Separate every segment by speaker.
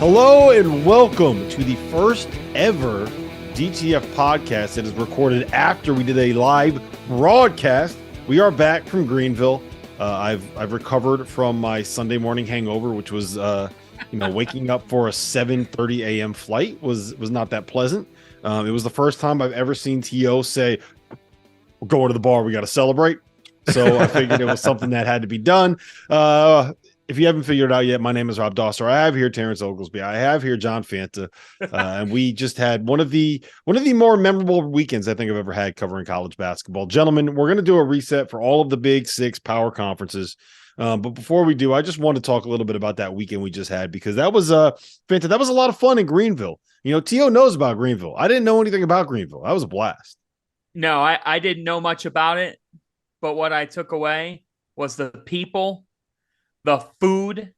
Speaker 1: Hello and welcome to the first ever DTF podcast that is recorded after we did a live broadcast. We are back from Greenville. I've recovered from my Sunday morning hangover, which was waking up for a 7:30 a.m. flight was not that pleasant. It was the first time I've ever seen T.O. say, "We're going to the bar. We got to celebrate." So I figured it was something that had to be done. If you haven't figured it out yet, my name is Rob Dauster. I have here Terrence Oglesby. I have here John Fanta, and we just had one of the more memorable weekends I think I've ever had covering college basketball. Gentlemen, we're going to do a reset for all of the Big Six power conferences. But before we do, I just want to talk a little bit about that weekend we just had, because that was Fanta. That was a lot of fun in Greenville. You know, T.O. knows about Greenville. I didn't know anything about Greenville. That was a blast.
Speaker 2: No, I didn't know much about it, but what I took away was the people, the food,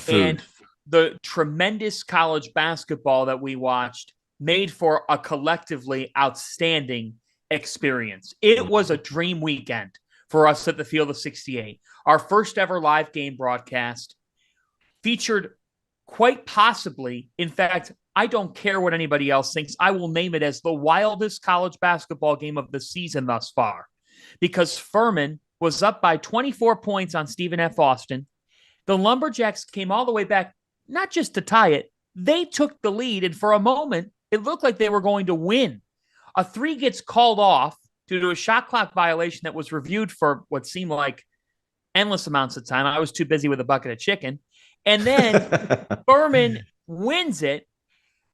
Speaker 2: and the tremendous college basketball that we watched made for a collectively outstanding experience. It was a dream weekend for us at the Field of 68. Our first ever live game broadcast featured quite possibly, in fact, I don't care what anybody else thinks, I will name it as the wildest college basketball game of the season thus far, because Furman was up by 24 points on Stephen F. Austin. The Lumberjacks came all the way back, not just to tie it, they took the lead, and for a moment, it looked like they were going to win. A three gets called off due to a shot clock violation that was reviewed for what seemed like endless amounts of time. I was too busy with a bucket of chicken. And then Furman wins it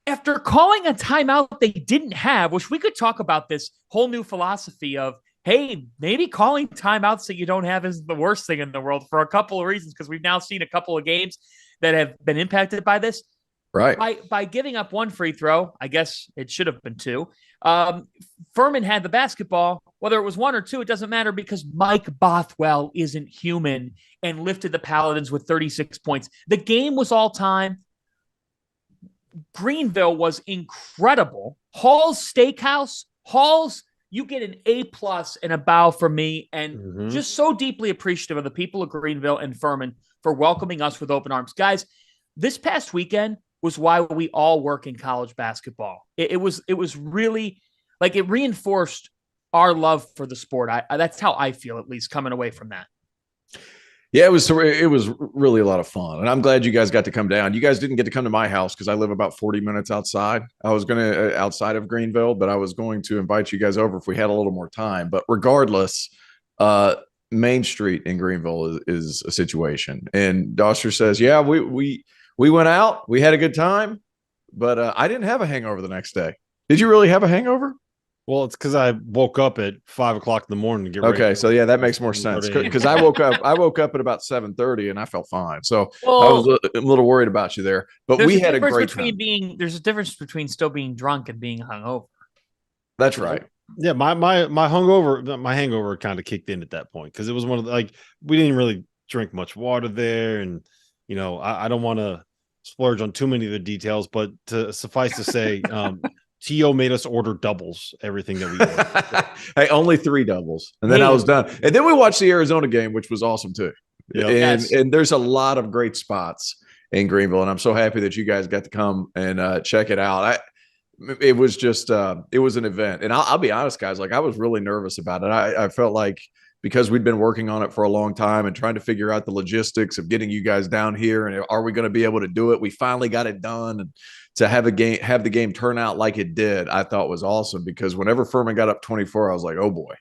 Speaker 2: after calling a timeout they didn't have, which we could talk about this whole new philosophy of, hey, maybe calling timeouts that you don't have is the worst thing in the world for a couple of reasons, because we've now seen a couple of games that have been impacted by this.
Speaker 3: Right.
Speaker 2: By giving up one free throw, I guess it should have been two. Furman had the basketball. Whether it was one or two, it doesn't matter, because Mike Bothwell isn't human and lifted the Paladins with 36 points. The game was all time. Greenville was incredible. Hall's Steakhouse. Hall's, you get an A+ and a bow from me, and just so deeply appreciative of the people of Greenville and Furman for welcoming us with open arms. Guys, this past weekend was why we all work in college basketball. It was really, like, it reinforced our love for the sport. That's how I feel, at least, coming away from that.
Speaker 3: Yeah, it was really a lot of fun, and I'm glad you guys got to come down. You guys didn't get to come to my house because I live about 40 minutes outside. I was going to outside of Greenville, but I was going to invite you guys over if we had a little more time. But regardless, Main Street in Greenville is a situation. And Dauster says, "Yeah, we went out, we had a good time, but I didn't have a hangover the next day. Did you really have a hangover?"
Speaker 1: Well, it's because I woke up at 5 o'clock in the morning to get ready.
Speaker 3: Okay, so yeah, that makes more sense, because I woke up at about 7:30 and I felt fine. So I was a little worried about you there, but we had a great time.
Speaker 2: There's a difference between still being drunk and being hungover.
Speaker 3: That's right.
Speaker 1: Yeah, my hangover kind of kicked in at that point, because it was one of the, like, we didn't really drink much water there, and you know, I don't want to splurge on too many of the details, but to suffice to say, T.O. made us order doubles, everything that we ordered.
Speaker 3: Hey, only 3 doubles. And then I was done. And then we watched the Arizona game, which was awesome too. Yep. And there's a lot of great spots in Greenville. And I'm so happy that you guys got to come and check it out. It was just, it was an event. And I'll be honest, guys, like, I was really nervous about it. I felt like, because we'd been working on it for a long time and trying to figure out the logistics of getting you guys down here, and are we going to be able to do it? We finally got it done, and to have the game turn out like it did, I thought was awesome, because whenever Furman got up 24, I was like, oh boy,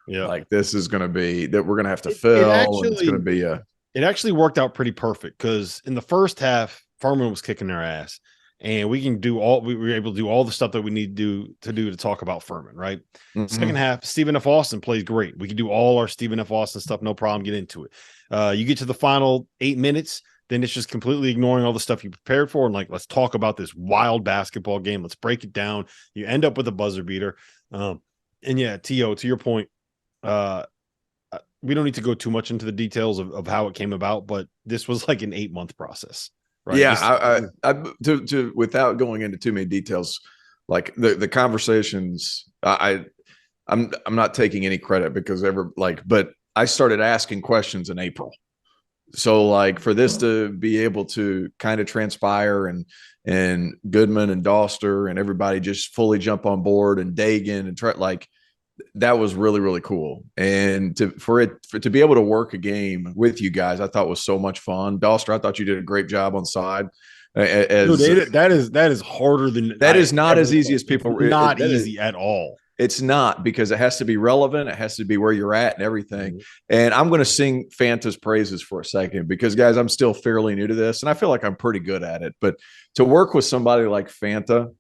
Speaker 3: yeah, like, this is going to be that we're going to have to fill. And it's going to be
Speaker 1: it actually worked out pretty perfect, because in the first half, Furman was kicking their ass, and we were able to do all the stuff that we need to talk about Furman, right? Second half, Stephen F. Austin plays great. We can do all our Stephen F. Austin stuff, no problem, get into it. You get to the final 8 minutes, then it's just completely ignoring all the stuff you prepared for, and like, let's talk about this wild basketball game. Let's break it down. You end up with a buzzer beater. And yeah, T.O., to your point, we don't need to go too much into the details of how it came about, but this was like an 8-month process. Right?
Speaker 3: Yeah, I without going into too many details, like the conversations, I'm not taking any credit, because but I started asking questions in April. So like for this to be able to kind of transpire and Goodman and Dauster and everybody just fully jump on board and Dagan and try like that was really, really cool. And to be able to work a game with you guys, I thought was so much fun. Dauster, I thought you did a great job on side.
Speaker 1: Dude, that is harder than
Speaker 3: that is not as easy as people.
Speaker 1: Not easy at all.
Speaker 3: It's not, because it has to be relevant. It has to be where you're at and everything. Mm-hmm. And I'm going to sing Fanta's praises for a second because, guys, I'm still fairly new to this, and I feel like I'm pretty good at it. But to work with somebody like Fanta,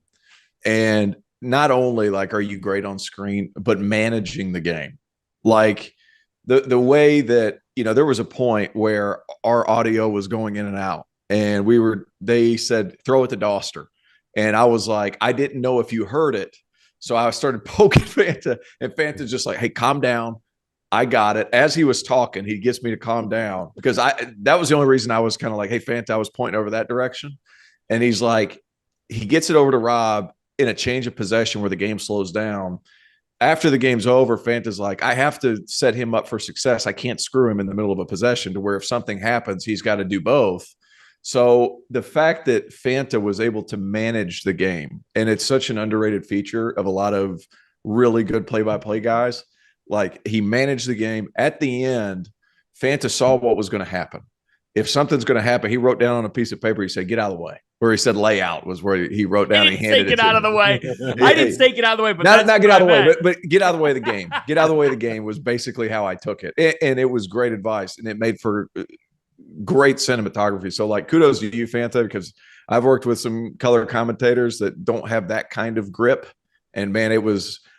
Speaker 3: and not only like are you great on screen, but managing the game, like the way that there was a point where our audio was going in and out, and they said throw it to Dauster, and I was like, I didn't know if you heard it. So I started poking Fanta, and Fanta's just like, hey, calm down. I got it. As he was talking, he gets me to calm down because that was the only reason I was kind of like, hey, Fanta, I was pointing over that direction. And he's like, he gets it over to Rob in a change of possession where the game slows down. After the game's over, Fanta's like, I have to set him up for success. I can't screw him in the middle of a possession to where if something happens, he's got to do both. So the fact that Fanta was able to manage the game, and it's such an underrated feature of a lot of really good play-by-play guys, like he managed the game. At the end, Fanta saw what was going to happen. If something's going to happen, he wrote down on a piece of paper, he said, get out of the way. Where he said layout was where he wrote down. He handed it
Speaker 2: out of the way. I didn't say get out of the way, but
Speaker 3: not get out of the way, but get out of the way of the game. Get out of the way of the game was basically how I took it. And it was great advice, and it made for great cinematography. So like kudos to you, Fanta, because I've worked with some color commentators that don't have that kind of grip. And man,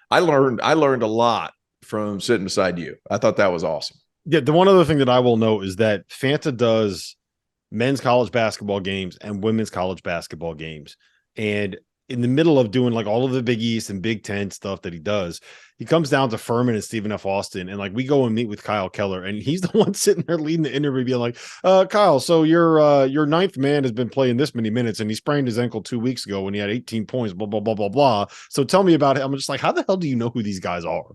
Speaker 3: I learned a lot from sitting beside you. I thought that was awesome.
Speaker 1: Yeah. The one other thing that I will note is that Fanta does men's college basketball games and women's college basketball games. And in the middle of doing like all of the Big East and Big Ten stuff that he does, he comes down to Furman-Stephen F. Austin, and like we go and meet with Kyle Keller, and he's the one sitting there leading the interview, being like, Kyle, so your ninth man has been playing this many minutes, and he sprained his ankle 2 weeks ago when he had 18 points, blah, blah, blah, blah, blah. So tell me about it. I'm just like, how the hell do you know who these guys are?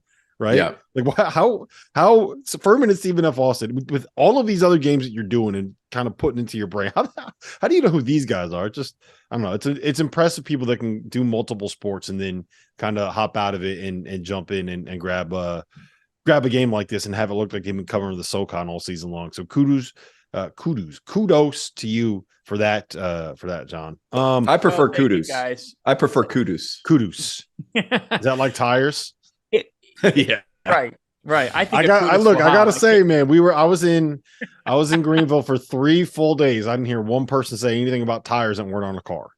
Speaker 1: Right? Yeah. Like how so Furman-Stephen F. Austin with all of these other games that you're doing and kind of putting into your brain, how do you know who these guys are? Just I don't know. It's impressive people that can do multiple sports and then kind of hop out of it and jump in and grab a game like this and have it look like they've been covering the SoCon all season long. So kudos to you for that, John.
Speaker 3: I prefer kudos,
Speaker 2: guys.
Speaker 3: I prefer kudos.
Speaker 1: Kudos. Is that like tires?
Speaker 3: Yeah.
Speaker 2: Right. I
Speaker 1: gotta say, man, I was in Greenville for 3 full days. I didn't hear one person say anything about tires that weren't on a car.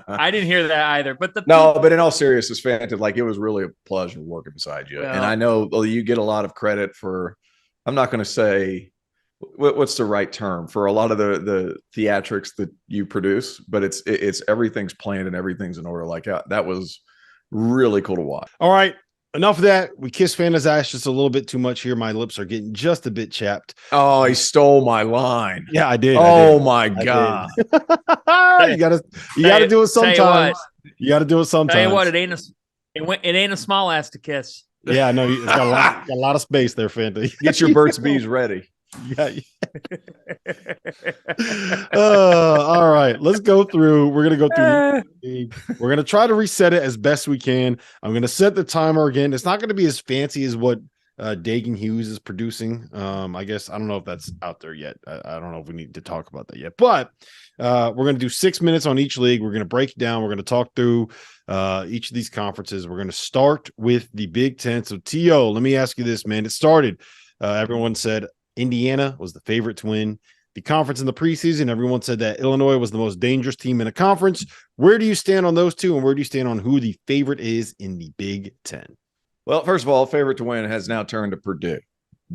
Speaker 2: I didn't hear that either. But
Speaker 3: but in all seriousness, Fanta, like it was really a pleasure working beside you.
Speaker 2: Yeah.
Speaker 3: And I know you get a lot of credit for, I'm not going to say what's the right term for a lot of the theatrics that you produce, but it's everything's planned and everything's in order. Like that was really cool to watch.
Speaker 1: All right. Enough of that. We kissed Fanta's ass just a little bit too much here. My lips are getting just a bit chapped.
Speaker 3: Oh, he stole my line.
Speaker 1: Yeah, I did.
Speaker 3: My God.
Speaker 1: You gotta do it sometimes. You gotta do it sometimes.
Speaker 2: Tell you what, it ain't a small ass to kiss.
Speaker 1: Yeah, I know. It's got a lot of space there, Fanta.
Speaker 3: Get your Burt's Bees ready.
Speaker 1: Yeah. All right. Let's go through. We're gonna go through. We're gonna try to reset it as best we can. I'm gonna set the timer again. It's not gonna be as fancy as what Dagan Hughes is producing. I guess I don't know if that's out there yet. I don't know if we need to talk about that yet. But we're gonna do 6 minutes on each league. We're gonna break it down. We're gonna talk through each of these conferences. We're gonna start with the Big Ten. So T.O., let me ask you this, man. It started. Everyone said Indiana was the favorite to win the conference in the preseason. Everyone said that Illinois was the most dangerous team in a conference. Where do you stand on those two, and where do you stand on who the favorite is in the Big Ten?
Speaker 3: Well, first of all, favorite to win has now turned to Purdue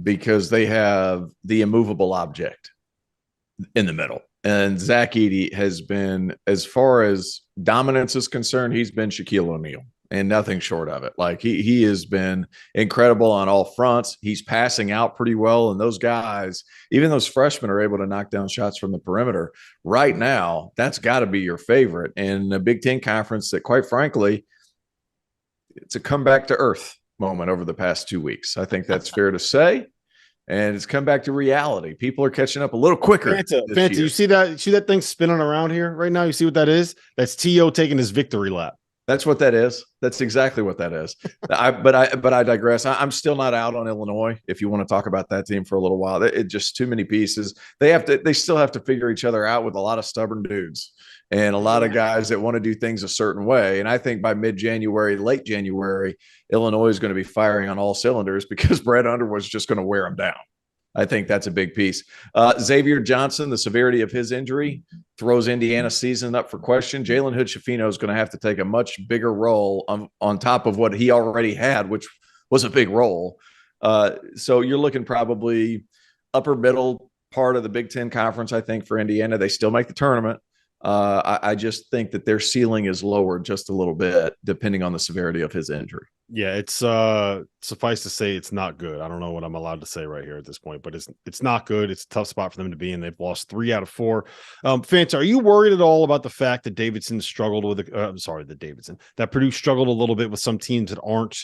Speaker 3: because they have the immovable object in the middle. And Zach Edey has been, as far as dominance is concerned, he's been Shaquille O'Neal. And nothing short of it. Like he has been incredible on all fronts. He's passing out pretty well. And those guys, even those freshmen, are able to knock down shots from the perimeter. Right now, that's got to be your favorite. And a Big Ten conference that, quite frankly, it's a comeback to earth moment over the past 2 weeks. I think that's fair to say. and it's come back to reality. People are catching up a little quicker.
Speaker 1: Fanta, you see that thing spinning around here right now? You see what that is? That's T.O. taking his victory lap.
Speaker 3: That's what that is. That's exactly what that is. But I digress. I'm still not out on Illinois. If you want to talk about that team for a little while, it just too many pieces. They still have to figure each other out with a lot of stubborn dudes and a lot of guys that want to do things a certain way. And I think by mid-January, late January, Illinois is going to be firing on all cylinders because Brett Underwood's just going to wear them down. I think that's a big piece. Xavier Johnson, the severity of his injury throws Indiana's season up for question. Jalen Hood-Schifino is going to have to take a much bigger role on top of what he already had, which was a big role. So you're looking probably upper middle part of the Big Ten Conference, I think, for Indiana. They still make the tournament. I just think that their ceiling is lowered just a little bit, depending on the severity of his injury.
Speaker 1: Yeah, it's suffice to say it's not good. I don't know what I'm allowed to say right here at this point, but it's not good. It's a tough spot for them to be in. They've lost 3 out of 4. Fanta, are you worried at all about the fact that Davidson struggled with that Purdue struggled a little bit with some teams that aren't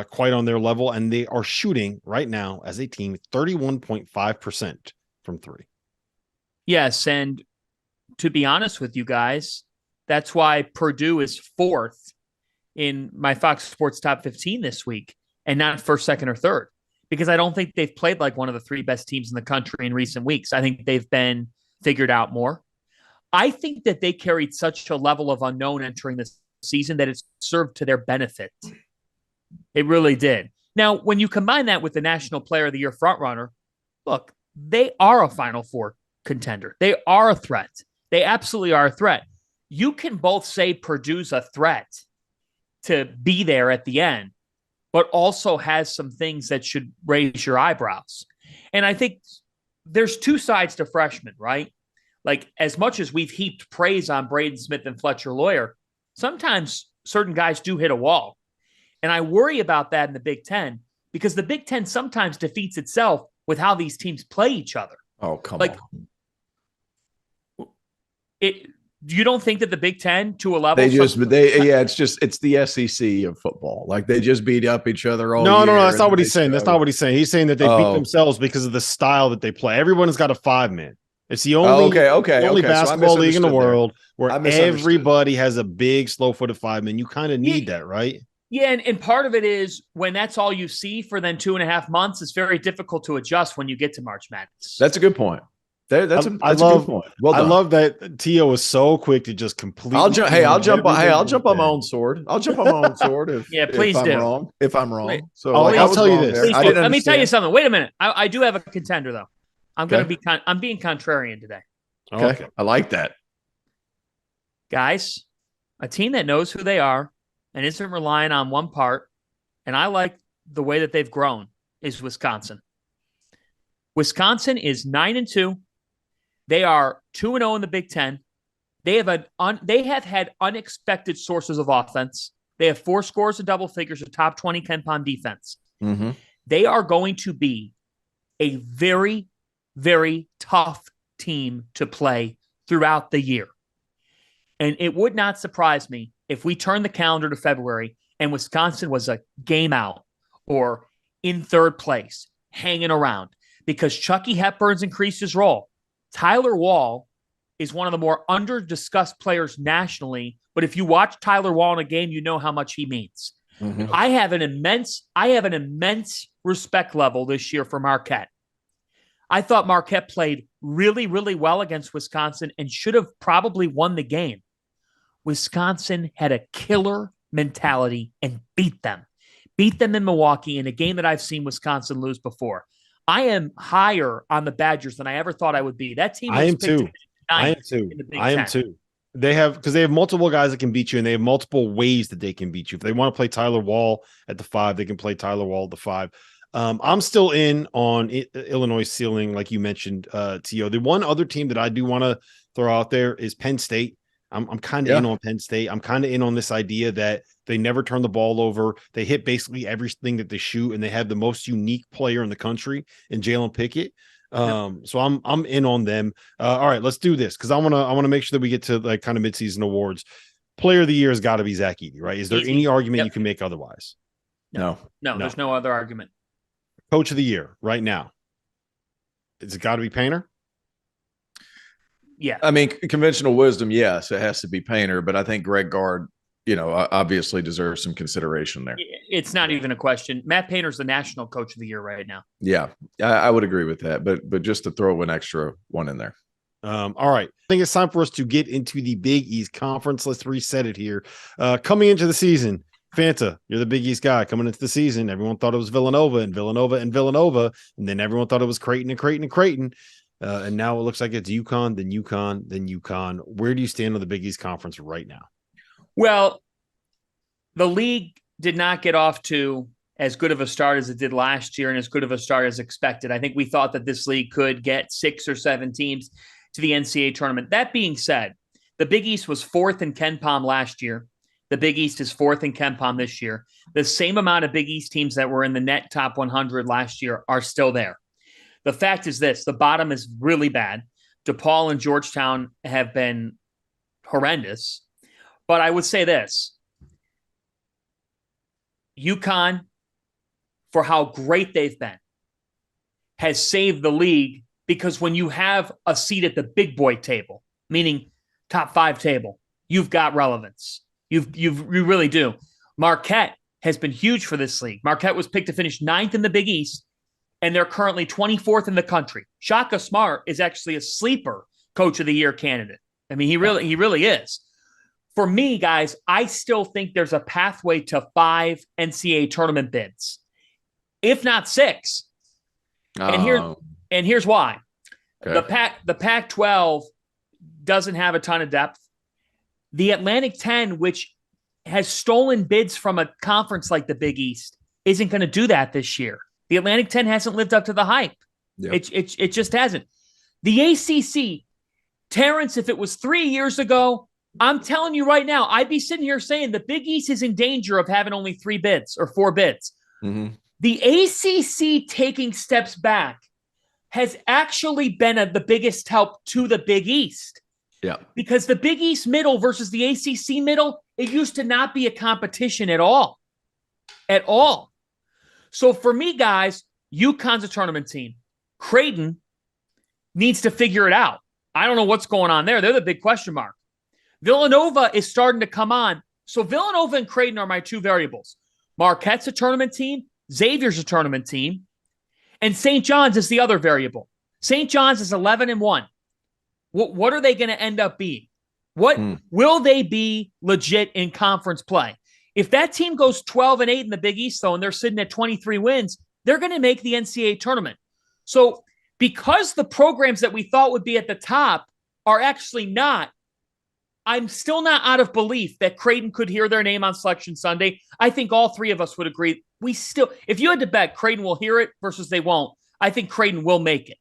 Speaker 1: quite on their level, and they are shooting right now as a team 31.5% from 3?
Speaker 2: Yes, and to be honest with you guys, that's why Purdue is 4th in my Fox Sports Top 15 this week and not 1st, 2nd, or 3rd, because I don't think they've played like one of the 3 best teams in the country in recent weeks. I think they've been figured out more. I think that they carried such a level of unknown entering this season that it's served to their benefit. It really did. Now, when you combine that with the National Player of the Year frontrunner, look, they are a Final Four contender. They are a threat. They absolutely are a threat. You can both say Purdue's a threat to be there at the end, but also has some things that should raise your eyebrows. And I think there's 2 sides to freshmen, right? Like, as much as we've heaped praise on Braden Smith and Fletcher Lawyer, sometimes certain guys do hit a wall. And I worry about that in the Big Ten because the Big Ten sometimes defeats itself with how these teams play each other.
Speaker 3: Oh, come on.
Speaker 2: You don't think that the Big Ten to a level?
Speaker 3: It's the SEC of football. Like, they just beat up each other all year.
Speaker 1: No, that's not what he's saying. That's not what he's saying. He's saying that they beat themselves because of the style that they play. Everyone's got a 5-man. It's the only basketball league in the world where everybody has a big, slow-footed 5-man. You kind of need that, right?
Speaker 2: Yeah, and part of it is when that's all you see for then 2.5 months, it's very difficult to adjust when you get to March Madness.
Speaker 3: That's a good point. That's a good point. Well done.
Speaker 1: I love that T.O. was so quick to just completely.
Speaker 3: I'll jump on my own sword. I'll jump on my own sword if I'm wrong. So
Speaker 1: I'll tell you this.
Speaker 2: Let me tell you something. Wait a minute. I do have a contender though. I'm being contrarian today.
Speaker 3: Okay. I like that.
Speaker 2: Guys, a team that knows who they are and isn't relying on one part, and I like the way that they've grown, is Wisconsin. Wisconsin is 9-2. They are 2-0 in the Big Ten. They have had unexpected sources of offense. They have 4 scores of double figures of top 20 KenPom defense.
Speaker 3: Mm-hmm.
Speaker 2: They are going to be a very, very tough team to play throughout the year. And it would not surprise me if we turn the calendar to February and Wisconsin was a game out or in 3rd place, hanging around, because Chucky Hepburn's increased his role. Tyler Wall is one of the more under-discussed players nationally, but if you watch Tyler Wall in a game, you know how much he means.
Speaker 3: Mm-hmm.
Speaker 2: I have an immense respect level this year for Marquette. I thought Marquette played really, really well against Wisconsin and should have probably won the game. Wisconsin had a killer mentality and beat them in Milwaukee in a game that I've seen Wisconsin lose before. I am higher on the Badgers than I ever thought I would be. That team.
Speaker 1: I am too. They have multiple guys that can beat you, and they have multiple ways that they can beat you. If they want to play Tyler Wall at the 5, they can play Tyler Wall at the 5. I'm still in on Illinois ceiling, like you mentioned, T.O. The one other team that I do want to throw out there is Penn State. I'm kind of in on Penn State. I'm kind of in on this idea that they never turn the ball over. They hit basically everything that they shoot, and they have the most unique player in the country in Jalen Pickett. So I'm in on them. All right, let's do this because I want to make sure that we get to like kind of midseason awards. Player of the year has got to be Zach Edey, right? Is there any argument you can make otherwise?
Speaker 2: No, there's no other argument.
Speaker 1: Coach of the year right now. It's got to be Painter.
Speaker 2: Yeah.
Speaker 3: I mean, conventional wisdom, yes, it has to be Painter, but I think Greg Gard, obviously deserves some consideration there.
Speaker 2: It's not even a question. Matt Painter's the national coach of the year right now.
Speaker 3: Yeah, I would agree with that, but just to throw an extra one in there.
Speaker 1: All right. I think it's time for us to get into the Big East Conference. Let's reset it here. Coming into the season, Fanta, you're the Big East guy. Coming into the season, everyone thought it was Villanova, and then everyone thought it was Creighton. And now it looks like it's UConn, then UConn. Where do you stand on the Big East Conference right now?
Speaker 2: Well, the league did not get off to as good of a start as it did last year and as good of a start as expected. I think we thought that this league could get 6 or 7 teams to the NCAA tournament. That being said, the Big East was 4th in KenPom last year. The Big East is 4th in KenPom this year. The same amount of Big East teams that were in the net top 100 last year are still there. The fact is this, the bottom is really bad. DePaul and Georgetown have been horrendous. But I would say this, UConn, for how great they've been, has saved the league because when you have a seat at the big boy table, meaning top 5 table, you've got relevance. You really do. Marquette has been huge for this league. Marquette was picked to finish 9th in the Big East, and they're currently 24th in the country. Shaka Smart is actually a sleeper coach of the year candidate. I mean, he really is. For me, guys, I still think there's a pathway to 5 NCAA tournament bids, if not 6. And here's why. Okay. The Pac-12 doesn't have a ton of depth. The Atlantic 10, which has stolen bids from a conference like the Big East, isn't going to do that this year. The Atlantic 10 hasn't lived up to the hype. Yep. It just hasn't. The ACC, Terrence, if it was 3 years ago, I'm telling you right now, I'd be sitting here saying the Big East is in danger of having only 3 bids or 4 bids. Mm-hmm. The ACC taking steps back has actually been the biggest help to the Big East.
Speaker 3: Yeah.
Speaker 2: Because the Big East middle versus the ACC middle, it used to not be a competition at all. At all. So for me, guys, UConn's a tournament team. Creighton needs to figure it out. I don't know what's going on there. They're the big question mark. Villanova is starting to come on. So Villanova and Creighton are my 2 variables. Marquette's a tournament team. Xavier's a tournament team. And St. John's is the other variable. St. John's is 11-1. What are they going to end up being? Will they be legit in conference play? If that team goes 12-8 in the Big East, though, and they're sitting at 23 wins, they're going to make the NCAA tournament. So because the programs that we thought would be at the top are actually not, I'm still not out of belief that Creighton could hear their name on Selection Sunday. I think all 3 of us would agree. If you had to bet Creighton will hear it versus they won't, I think Creighton will make it.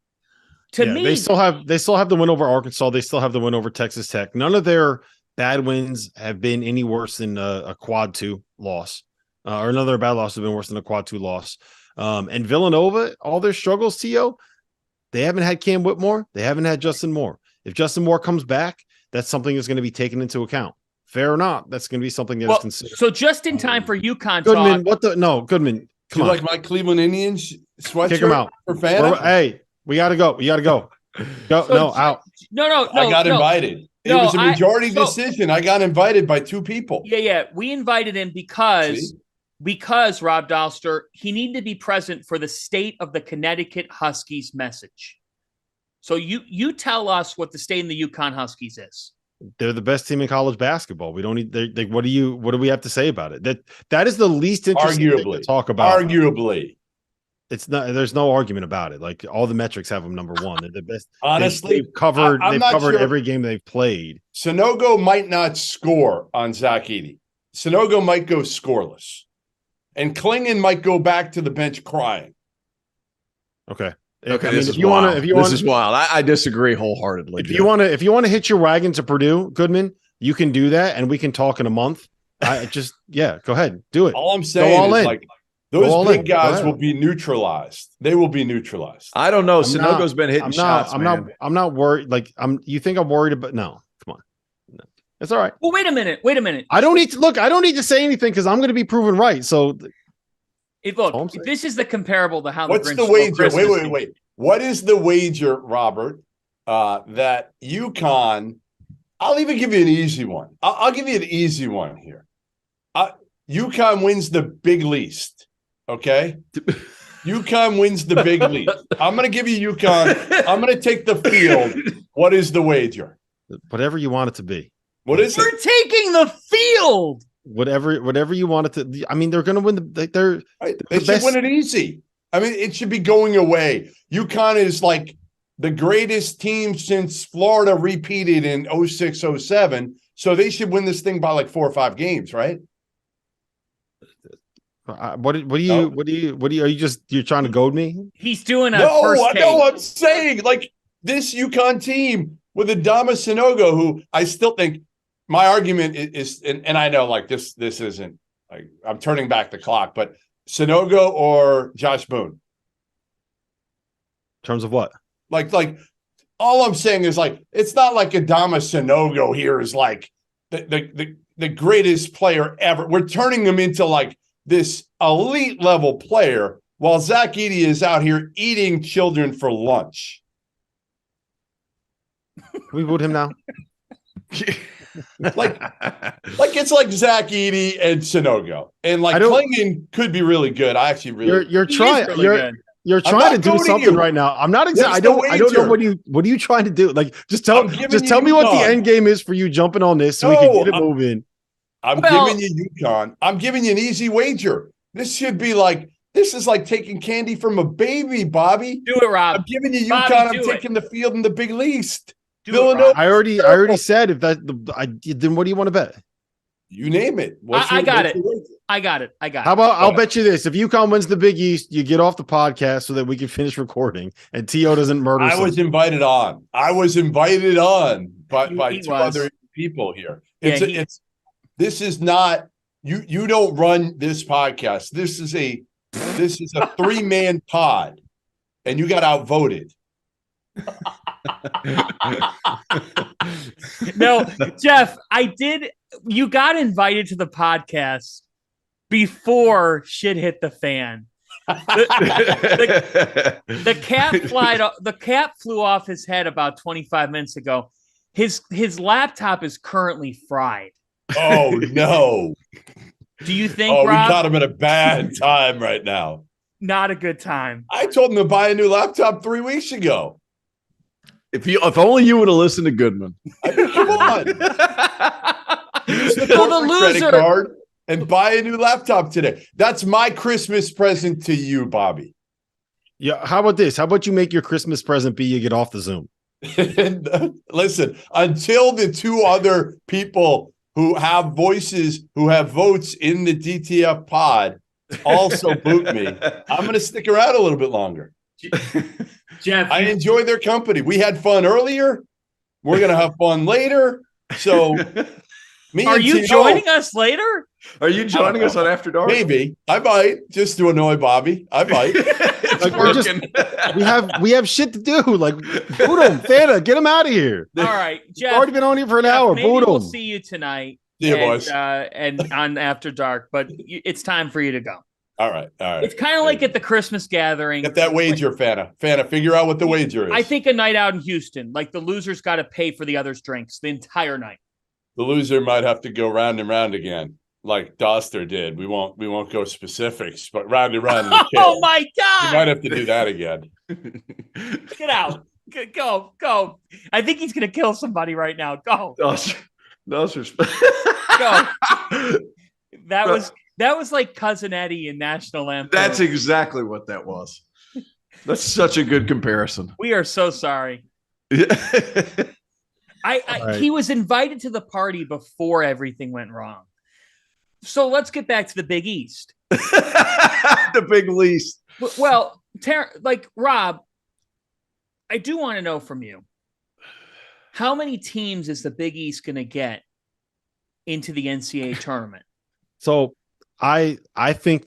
Speaker 2: To me,
Speaker 1: they still have the win over Arkansas. They still have the win over Texas Tech. None of their bad wins have been any worse than a quad 2 loss, or another bad loss have been worse than a quad 2 loss. And Villanova, all their struggles, T.O., they haven't had Cam Whitmore. They haven't had Justin Moore. If Justin Moore comes back, that's something that's going to be taken into account. Fair or not, that's going to be something that is considered.
Speaker 2: So just in time for UConn
Speaker 1: Goodman,
Speaker 2: talk.
Speaker 1: Goodman, come on.
Speaker 4: Like my Cleveland Indians sweatshirt?
Speaker 1: Kick him out.
Speaker 4: For Fanta?
Speaker 1: Hey, we got to go. Out.
Speaker 2: No.
Speaker 4: I got invited. It was a majority decision. I got invited by 2 people.
Speaker 2: Yeah. We invited him because Rob Dauster, he needed to be present for the state of the Connecticut Huskies message. So you tell us what the state of the UConn Huskies is.
Speaker 1: They're the best team in college basketball. We don't need. What do we have to say about it? That is the least interesting thing to talk about.
Speaker 4: Arguably,
Speaker 1: it's not. There's no argument about it. Like all the metrics have them number 1. They're the best.
Speaker 4: Honestly,
Speaker 1: they've covered every game they've played.
Speaker 4: Sonogo might not score on Zach Edey. Sonogo might go scoreless, and Klingon might go back to the bench crying.
Speaker 1: Okay.
Speaker 3: Okay, this is wild. I disagree wholeheartedly.
Speaker 1: If you want to hit your wagon to Purdue, Goodman, you can do that, and we can talk in a month. Go ahead, do it.
Speaker 4: All I'm saying is like those big guys will be neutralized. They will be neutralized.
Speaker 3: I don't know. Sonogo's been hitting shots.
Speaker 1: I'm not worried. Like you think I'm worried about? No, come on. No. It's all right.
Speaker 2: Well, wait a minute.
Speaker 1: I don't need to say anything because I'm going to be proven right. So.
Speaker 2: This is the comparable to how.
Speaker 4: What's the wager? Wait. What is the wager, Robert, that UConn? I'll even give you an easy one. I'll give you an easy one here. UConn wins the big least. Okay. UConn wins the big least. I'm going to give you UConn. I'm going to take the field. What is the wager?
Speaker 1: Whatever you want it to be.
Speaker 4: What is
Speaker 2: We're taking the field.
Speaker 1: Whatever you want it to. I mean, they're going to win. They
Speaker 4: should win it easy. I mean, it should be going away. UConn is like the greatest team since Florida repeated in 06-07. So they should win this thing by like 4 or 5 games, right?
Speaker 1: What are you just, you're trying to goad me?
Speaker 2: He's doing a
Speaker 4: first take. No, I'm saying like this UConn team with Adama Sanogo, who I still think my argument is and I know like this isn't like I'm turning back the clock, but Sanogo or Josh Boone? In
Speaker 1: terms of what?
Speaker 4: Like all I'm saying is like it's not like Adama Sanogo here is like the greatest player ever. We're turning him into like this elite level player while Zach Edey is out here eating children for lunch.
Speaker 1: Can we vote him now?
Speaker 4: like it's like Zach Edey and Sanogo, and like Klingon could be really good. I actually really
Speaker 1: you're trying you're trying to do something right now. I'm not exactly. I don't know what are you trying to do? Like just tell me what the end game is for you jumping on this so we can get it moving.
Speaker 4: I'm giving you UConn. I'm giving you an easy wager. This should be like this is like taking candy from a baby, Bobby.
Speaker 2: Do it, Rob.
Speaker 4: I'm giving you UConn. I'm taking the field in the big least.
Speaker 1: Villanova. I already said if that then what do you want to bet?
Speaker 4: You name it.
Speaker 2: I got it.
Speaker 1: How about I'll bet you this: if UConn wins the Big East, you get off the podcast so that we can finish recording and T.O. doesn't murder.
Speaker 4: I was invited on by 2 other people here. This is not you don't run this podcast. This is a 3-man pod, and you got outvoted.
Speaker 2: No, Jeff, you got invited to the podcast before shit hit the fan. The cap flew off his head about 25 minutes ago. His laptop is currently fried.
Speaker 4: Oh no.
Speaker 2: Do you think
Speaker 4: Rob,
Speaker 2: we
Speaker 4: got him at a bad time right now?
Speaker 2: Not a good time.
Speaker 4: I told him to buy a new laptop 3 weeks ago.
Speaker 3: If only you would have listened to Goodman.
Speaker 4: I mean, come on. Use the credit card and buy a new laptop today. That's my Christmas present to you, Bobby.
Speaker 1: Yeah. How about this? How about you make your Christmas present be you get off the Zoom?
Speaker 4: Listen, until the 2 other people who have voices, who have votes in the DTF pod also boot me, I'm going to stick around a little bit longer.
Speaker 2: Jeff,
Speaker 4: I enjoy their company. We had fun earlier. We're going to have fun later. So,
Speaker 2: are you joining us later?
Speaker 3: Are you joining us on After Dark?
Speaker 4: Maybe. I might, just to annoy Bobby. I might.
Speaker 1: We have shit to do. Like, boot him, Fanta, get him out of here.
Speaker 2: All right, Jeff.
Speaker 1: We've already been on here for an hour.
Speaker 2: Maybe
Speaker 1: Boot him.
Speaker 2: We'll see you tonight.
Speaker 4: See you, boys.
Speaker 2: And on After Dark, but it's time for you to go.
Speaker 4: All right.
Speaker 2: It's kind of like at the Christmas gathering.
Speaker 4: Get that wager, Fanta. Fanta, figure out what the wager is.
Speaker 2: I think a night out in Houston, like the loser's got to pay for the other's drinks the entire night.
Speaker 4: The loser might have to go round and round again, like Dauster did. We won't go specifics, but round and round.
Speaker 2: Oh my God!
Speaker 4: You might have to do that again.
Speaker 2: Get out. Go. I think he's gonna kill somebody right now. Go.
Speaker 3: Dauster's.
Speaker 2: Go. That was like Cousin Eddie in National Anthem.
Speaker 3: That's exactly what that was. That's such a good comparison.
Speaker 2: We are so sorry.
Speaker 1: Right.
Speaker 2: He was invited to the party before everything went wrong. So let's get back to the Big East.
Speaker 3: The Big Least.
Speaker 2: Well, Rob, I do want to know from you, how many teams is the Big East going to get into the NCAA tournament?
Speaker 1: So I think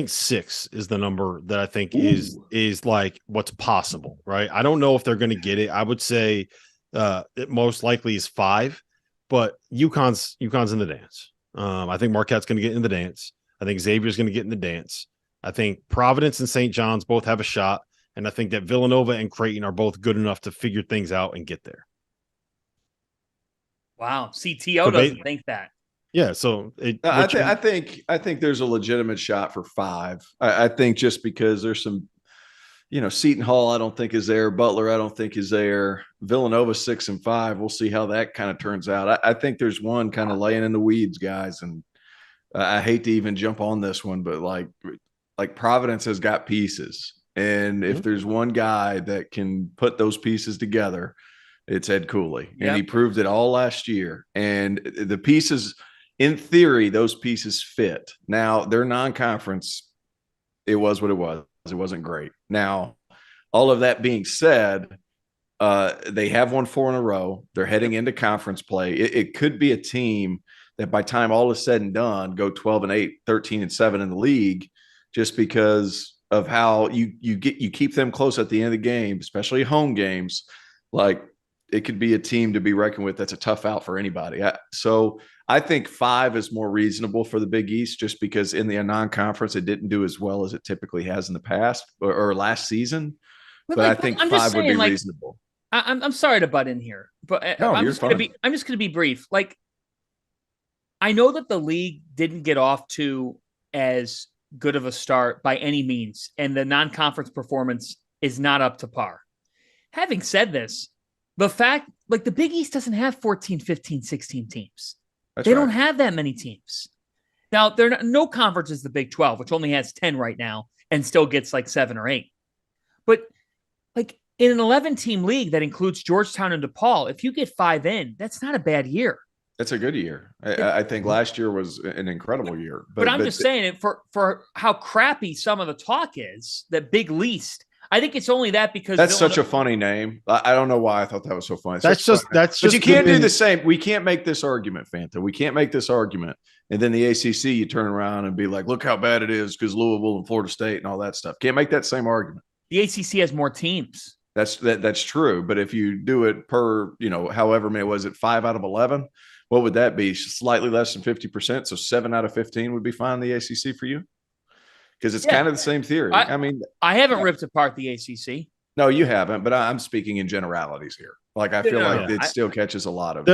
Speaker 1: 6 is the number that I think is like what's possible, right? I don't know if they're going to get it. I would say it most likely is 5, but UConn's in the dance. I think Marquette's going to get in the dance. I think Xavier's going to get in the dance. I think Providence and St. John's both have a shot. And I think that Villanova and Creighton are both good enough to figure things out and get there.
Speaker 2: Wow. CTO doesn't think that.
Speaker 1: Yeah. So
Speaker 3: I think there's a legitimate shot for 5. I think just because there's some, Seton Hall, I don't think is there. Butler, I don't think is there. Villanova 6 and 5. We'll see how that kind of turns out. I think there's one kind of laying in the weeds, guys. And I hate to even jump on this one, but like Providence has got pieces. And if there's one guy that can put those pieces together, it's Ed Cooley. Yep. And he proved it all last year. And the pieces, in theory, those pieces fit. Now, their non-conference, it was what it was. It wasn't great. Now, all of that being said, they have won 4 in a row. They're heading into conference play. It could be a team that by time all is said and done, go 12-8, 13-7 in the league, just because of how you keep them close at the end of the game, especially home games. Like, it could be a team to be reckoned with. That's a tough out for anybody. So I think 5 is more reasonable for the Big East, just because in the non-conference it didn't do as well as it typically has in the past or last season. But I think 5 would be reasonable.
Speaker 2: I'm sorry to butt in here, but I'm just going to be brief. Like, I know that the league didn't get off to as good of a start by any means, and the non-conference performance is not up to par. Having said this, the fact, like, the Big East doesn't have 14, 15, 16 teams. They don't have that many teams. Now, no conference is the Big 12, which only has 10 right now and still gets like 7 or 8. But like in an 11-team league that includes Georgetown and DePaul, if you get 5 in, that's not a bad year.
Speaker 3: That's a good year. I think last year was an incredible year.
Speaker 2: But I'm just saying it for how crappy some of the talk is, that Big Least. I think it's only that because
Speaker 3: that's such a funny name. I don't know why I thought that was so funny.
Speaker 1: That's just.
Speaker 3: But you can't do the same. We can't make this argument, Fanta. We can't make this argument. And then the ACC, you turn around and be like, look how bad it is because Louisville and Florida State and all that stuff. Can't make that same argument.
Speaker 2: The ACC has more teams.
Speaker 3: That's true. But if you do it per, however many, was it 5 out of 11? What would that be? Slightly less than 50%. So 7 out of 15 would be fine in the ACC for you? Because it's kind of the same theory.
Speaker 2: I haven't ripped apart the ACC.
Speaker 3: No, you haven't. But I'm speaking in generalities here. Like, I feel like it still catches a lot of.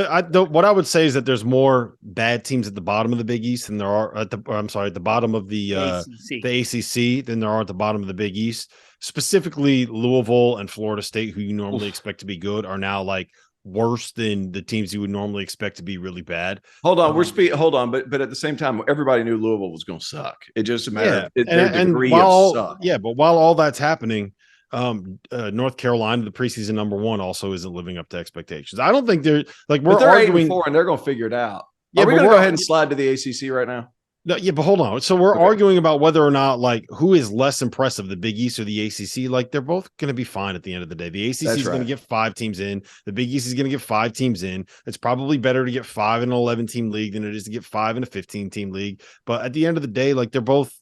Speaker 1: What I would say is that there's more bad teams at the bottom of the Big East than there are at the bottom of the ACC than there are at the bottom of the Big East. Specifically, Louisville and Florida State, who you normally expect to be good, are now like worse than the teams you would normally expect to be really bad.
Speaker 3: Hold on, but at the same time, everybody knew Louisville was going to suck. It just a matter of their degree of suck.
Speaker 1: Yeah, but while all that's happening, North Carolina, the preseason number 1, also isn't living up to expectations. I don't think they're like they're arguing
Speaker 3: 8-4 and they're going to figure it out. Yeah, we're going to go ahead and slide to the ACC right now.
Speaker 1: No, yeah, but hold on. So we're arguing about whether or not, like, who is less impressive, the Big East or the ACC. Like, they're both going to be fine at the end of the day. The ACC is going to get 5 teams in. The Big East is going to get 5 teams in. It's probably better to get 5 in an 11-team league than it is to get 5 in a 15-team league. But at the end of the day, like, they're both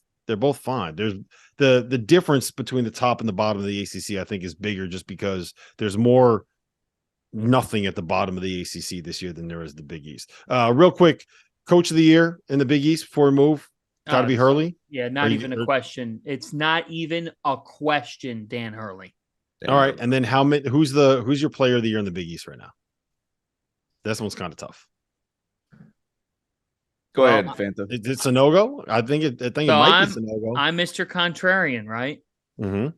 Speaker 1: fine. There's the difference between the top and the bottom of the ACC, I think, is bigger just because there's more nothing at the bottom of the ACC this year than there is the Big East. Real quick. Coach of the year in the Big East before we move? Got to be Hurley?
Speaker 2: Yeah, not even a question. It's not even a question, Dan Hurley.
Speaker 1: All right, and then who's your player of the year in the Big East right now? This one's kind of tough.
Speaker 3: Go ahead, Fanta.
Speaker 1: It's a no-go? I think it might be a no-go.
Speaker 2: I'm Mr. Contrarian, right?
Speaker 1: Mm-hmm.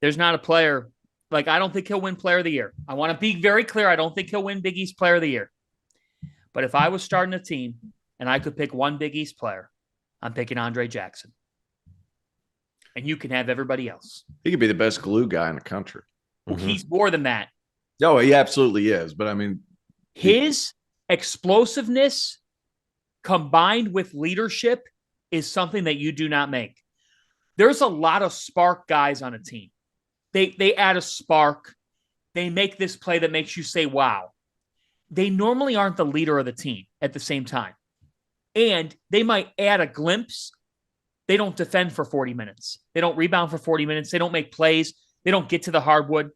Speaker 2: There's not a player. Like, I don't think he'll win player of the year. I want to be very clear. I don't think he'll win Big East player of the year. But if I was starting a team and I could pick one Big East player, I'm picking Andre Jackson. And you can have everybody else.
Speaker 3: He could be the best glue guy in the country.
Speaker 2: Well, he's more than that.
Speaker 3: No, he absolutely is. But I mean,
Speaker 2: his explosiveness combined with leadership is something that you do not make. There's a lot of spark guys on a team. They add a spark. They make this play that makes you say, wow. They normally aren't the leader of the team at the same time. And they might add a glimpse. They don't defend for 40 minutes. They don't rebound for 40 minutes. They don't make plays. They don't get to the hardwood.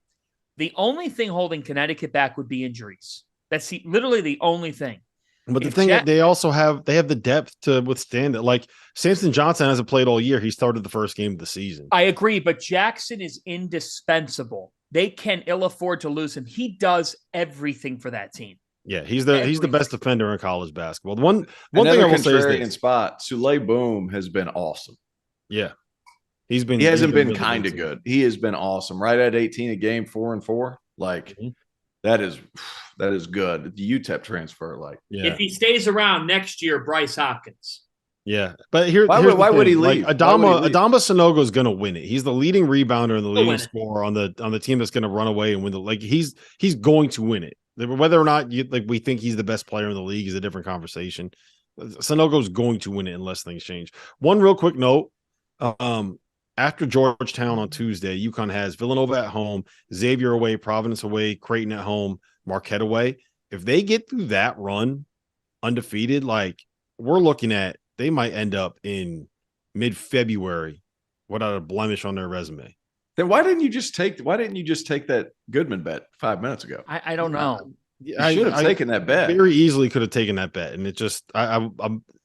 Speaker 2: The only thing holding Connecticut back would be injuries. That's literally the only thing.
Speaker 1: But the thing that they also have the depth to withstand it. Like Samson Johnson hasn't played all year. He started the first game of the season.
Speaker 2: I agree, but Jackson is indispensable. They can ill afford to lose him. He does everything for that team.
Speaker 1: Yeah, he's the best defender in college basketball. One thing I will say is this.
Speaker 3: Spot, Souley Boom has been awesome.
Speaker 1: Yeah.
Speaker 3: He hasn't been really kind of good. He has been awesome. Right at 18 a game, 4-4. Like that is good. The UTEP transfer, like
Speaker 2: if he stays around next year, Bryce Hopkins.
Speaker 1: Yeah, but why would he leave? Like Adama Sanogo is going to win it. He's the leading rebounder and the leading scorer on the team that's going to run away and win he's going to win it. Whether or not we think he's the best player in the league is a different conversation. Sanogo is going to win it unless things change. One real quick note: after Georgetown on Tuesday, UConn has Villanova at home, Xavier away, Providence away, Creighton at home, Marquette away. If they get through that run undefeated, like we're looking at, they might end up in mid-February without a blemish on their resume.
Speaker 3: Then why didn't you just take that Goodman bet 5 minutes ago?
Speaker 2: I don't know.
Speaker 3: You should have taken that bet.
Speaker 1: Very easily could have taken that bet, and it just I'm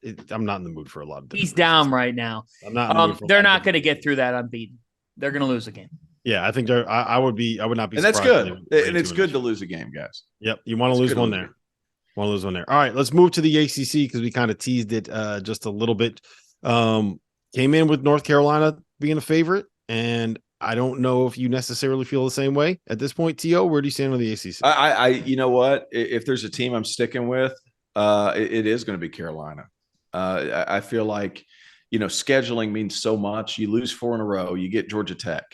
Speaker 1: not in the mood for a lot of.
Speaker 2: He's down right now. I'm not. They're not going to get through that unbeaten. They're going to lose a game.
Speaker 1: Yeah, I think I would not be.
Speaker 3: And that's good. And it's good to lose a game, guys.
Speaker 1: Yep, you want to lose one there. Want to lose one there. All right, let's move to the ACC because we kind of teased it just a little bit. Came in with North Carolina being a favorite, and I don't know if you necessarily feel the same way at this point. T.O., where do you stand on the ACC?
Speaker 3: You know what? If there's a team I'm sticking with, it is going to be Carolina. I feel like, scheduling means so much. You lose 4 in a row, you get Georgia Tech,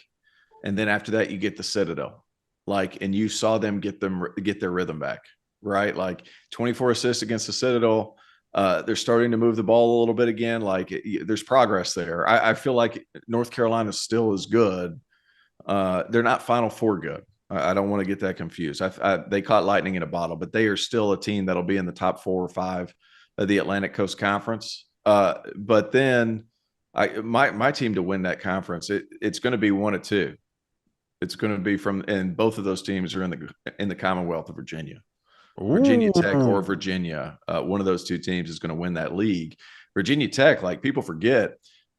Speaker 3: and then after that, you get the Citadel. And you saw them get their rhythm back, right? 24 assists against the Citadel. They're starting to move the ball a little bit again. There's progress there. I feel like North Carolina still is good. They're not Final Four good. I don't want to get that confused. They caught lightning in a bottle, but they are still a team that'll be in the top 4 or 5 of the Atlantic Coast Conference. But then my team to win that conference, it's going to be one of two. It's going to be and both of those teams are in the Commonwealth of Virginia. Virginia Tech or Virginia. One of those two teams is going to win that league. Virginia Tech, people forget,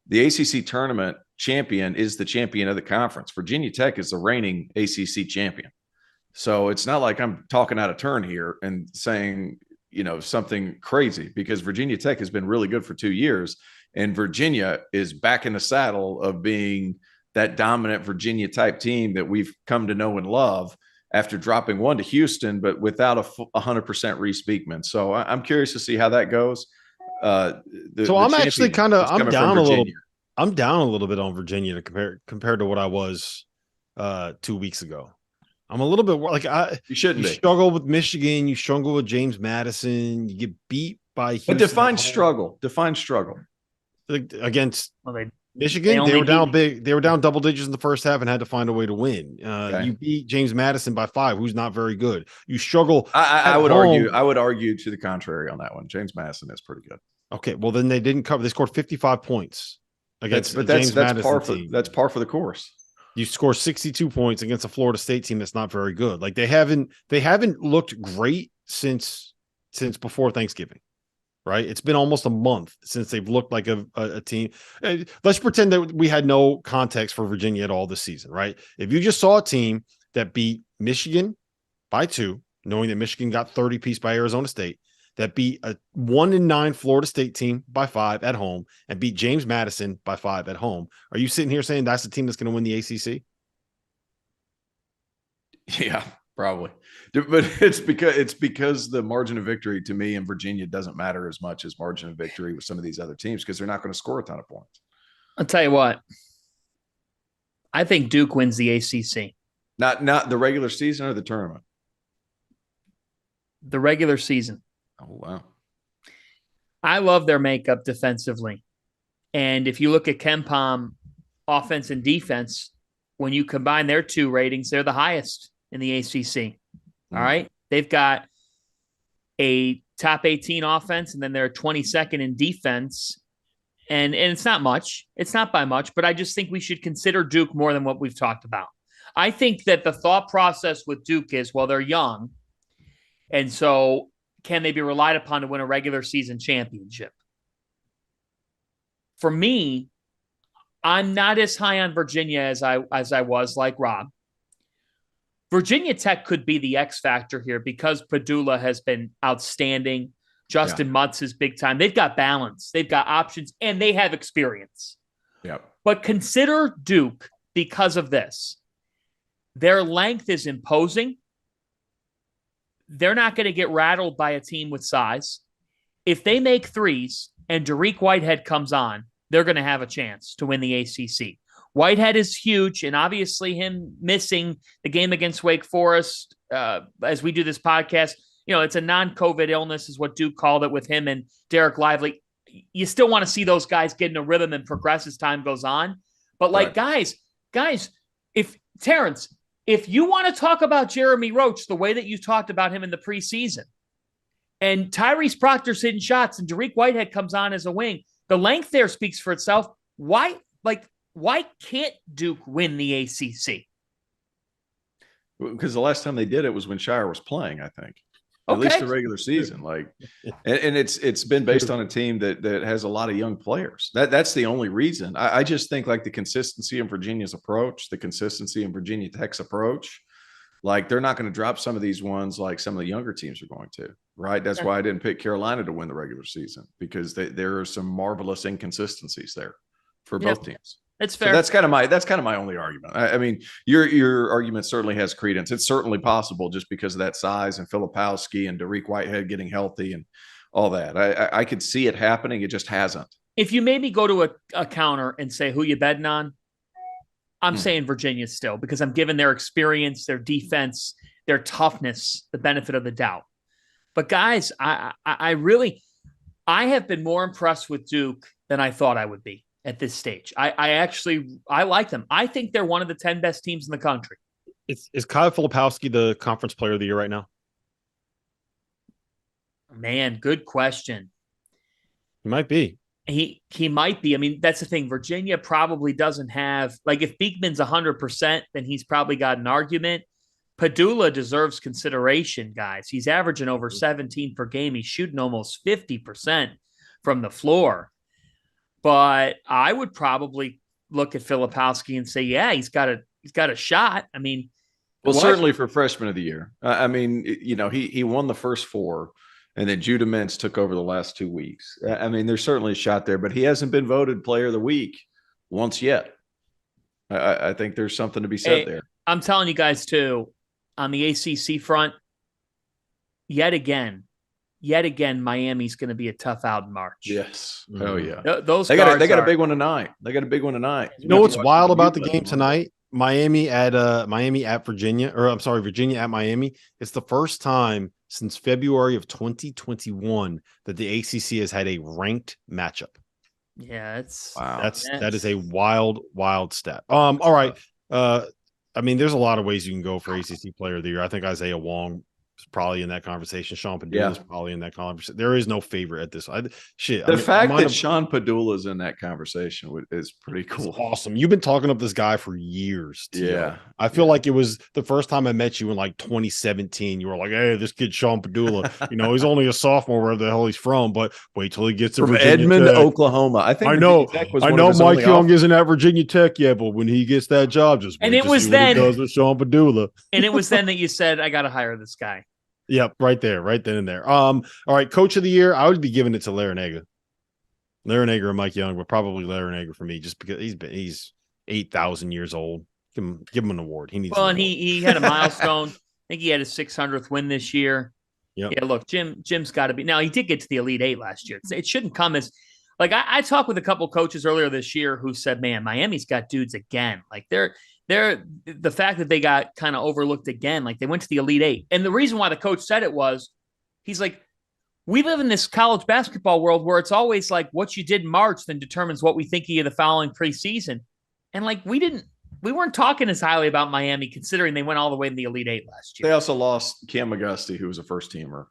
Speaker 3: the ACC tournament champion is the champion of the conference. Virginia Tech is the reigning ACC champion. So it's not like I'm talking out of turn here and saying, something crazy, because Virginia Tech has been really good for 2 years. And Virginia is back in the saddle of being that dominant Virginia type team that we've come to know and love, after dropping 1 to Houston, but without 100% Reese Beekman. So I'm curious to see how that goes.
Speaker 1: I'm actually I'm down a little. I'm down a little bit on Virginia compared to what I was 2 weeks ago. I'm a little bit you shouldn't be. Struggle with Michigan. You struggle with James Madison. You get beat by Houston.
Speaker 3: But define struggle.
Speaker 1: Against Michigan, they were down big. They were down double digits in the first half and had to find a way to win. You beat James Madison by 5, who's not very good. You struggle.
Speaker 3: I would argue to the contrary on that one. James Madison is pretty good.
Speaker 1: Okay, well then they didn't cover. They scored 55 points against James Madison team.
Speaker 3: That's par for the course.
Speaker 1: You score 62 points against a Florida State team that's not very good. They haven't looked great since before Thanksgiving. Right. It's been almost a month since they've looked like a team. Let's pretend that we had no context for Virginia at all this season. Right. If you just saw a team that beat Michigan by 2, knowing that Michigan got 30 piece by Arizona State, that beat a 1-9 Florida State team by 5 at home, and beat James Madison by 5 at home, are you sitting here saying that's the team that's going to win the ACC?
Speaker 3: Yeah. Probably, but it's because the margin of victory to me in Virginia doesn't matter as much as margin of victory with some of these other teams, because they're not going to score a ton of points.
Speaker 2: I'll tell you what, I think Duke wins the ACC.
Speaker 3: Not the regular season or the tournament.
Speaker 2: The regular season.
Speaker 3: Oh wow!
Speaker 2: I love their makeup defensively, and if you look at KenPom offense and defense, when you combine their 2 ratings, they're the highest in the ACC. All right. They've got a top 18 offense, and then they're 22nd in defense. And it's not much. It's not by much, but I just think we should consider Duke more than what we've talked about. I think that the thought process with Duke is, well, they're young. And so can they be relied upon to win a regular season championship? For me, I'm not as high on Virginia as I was like Rob. Virginia Tech could be the X factor here because Padula has been outstanding. Justin Mutz is big time. They've got balance. They've got options, and they have experience.
Speaker 3: Yeah.
Speaker 2: But consider Duke because of this. Their length is imposing. They're not going to get rattled by a team with size. If they make threes and Dariq Whitehead comes on, they're going to have a chance to win the ACC. Whitehead is huge, and obviously him missing the game against Wake Forest as we do this podcast, it's a non-COVID illness is what Duke called it with him and Derek Lively. You still want to see those guys get in a rhythm and progress as time goes on. But guys, Terrence, if you want to talk about Jeremy Roach the way that you talked about him in the preseason, and Tyrese Proctor's hitting shots and Dariq Whitehead comes on as a wing, the length there speaks for itself. Why can't Duke win the ACC?
Speaker 3: Because the last time they did it was when Shire was playing, I think. At least the regular season. And it's been based on a team that has a lot of young players. That's the only reason. I just think the consistency in Virginia's approach, the consistency in Virginia Tech's approach, they're not going to drop some of these ones like some of the younger teams are going to, right? That's why I didn't pick Carolina to win the regular season, because there are some marvelous inconsistencies there for both teams.
Speaker 2: It's fair.
Speaker 3: So that's kind of my only argument. I mean, your argument certainly has credence. It's certainly possible just because of that size and Filipowski and Dariq Whitehead getting healthy and all that. I could see it happening. It just hasn't.
Speaker 2: If you maybe go to a counter and say who you betting on, I'm saying Virginia still, because I'm giving their experience, their defense, their toughness the benefit of the doubt. But guys, I have been more impressed with Duke than I thought I would be at this stage. I like them. I think they're one of the 10 best teams in the country.
Speaker 1: Is Kyle Filipowski the conference player of the year right now?
Speaker 2: Man, good question.
Speaker 1: He might be.
Speaker 2: He might be. I mean, that's the thing. Virginia probably doesn't have, if Beekman's 100%, then he's probably got an argument. Padula deserves consideration, guys. He's averaging over 17 per game. He's shooting almost 50% from the floor. But I would probably look at Filipowski and say, yeah, he's got a shot. I mean,
Speaker 3: certainly for freshman of the year. I mean, he won the first 4, and then Judah Mintz took over the last 2 weeks. I mean, there's certainly a shot there, but he hasn't been voted player of the week once yet. I think there's something to be said there.
Speaker 2: I'm telling you guys too, on the ACC front, yet again, Miami's going to be a tough out in March.
Speaker 3: Yes. Oh yeah.
Speaker 2: They got
Speaker 3: a big one tonight.
Speaker 1: You know what's wild about the game tonight? Miami at Virginia, Virginia at Miami. It's the first time since February of 2021 that the ACC has had a ranked matchup.
Speaker 2: Yeah,
Speaker 1: that is a wild stat. All right. I mean, there's a lot of ways you can go for ACC Player of the Year. I think Isaiah Wong is probably in that conversation. Sean Padula is probably in that conversation. There is no favorite at this.
Speaker 3: The fact that Sean Padula is in that conversation is pretty cool.
Speaker 1: It's awesome. You've been talking up this guy for years. Too.
Speaker 3: Yeah.
Speaker 1: I feel like it was the first time I met you in 2017. You were like, hey, this kid Sean Padula, he's only a sophomore, where the hell he's from, but wait till he gets to Virginia
Speaker 3: Edmond,
Speaker 1: Tech.
Speaker 3: Oklahoma. I know
Speaker 1: Mike Young isn't at Virginia Tech yet, but when he gets that job, just
Speaker 2: and it was then
Speaker 1: he does with Sean Padula.
Speaker 2: And it was then that you said, I got to hire this guy.
Speaker 1: Yep, right then and there. All right, Coach of the Year, I would be giving it to Larinaga or Mike Young, but probably Larinaga for me, just because he's 8,000 years old. Give him an award. He needs.
Speaker 2: Well, and he had a milestone. I think he had his 600th win this year.
Speaker 1: Yep.
Speaker 2: Yeah, look, Jim's got to be. Now he did get to the Elite Eight last year. It shouldn't come as I talked with a couple coaches earlier this year who said, "Man, Miami's got dudes again. They're the fact that they got kind of overlooked again, they went to the Elite Eight." And the reason why the coach said it was, he's like, we live in this college basketball world where it's always what you did in March then determines what we think of you the following preseason. And we weren't talking as highly about Miami considering they went all the way in the Elite Eight last year.
Speaker 3: They also lost Cam McGusty, who was a first teamer.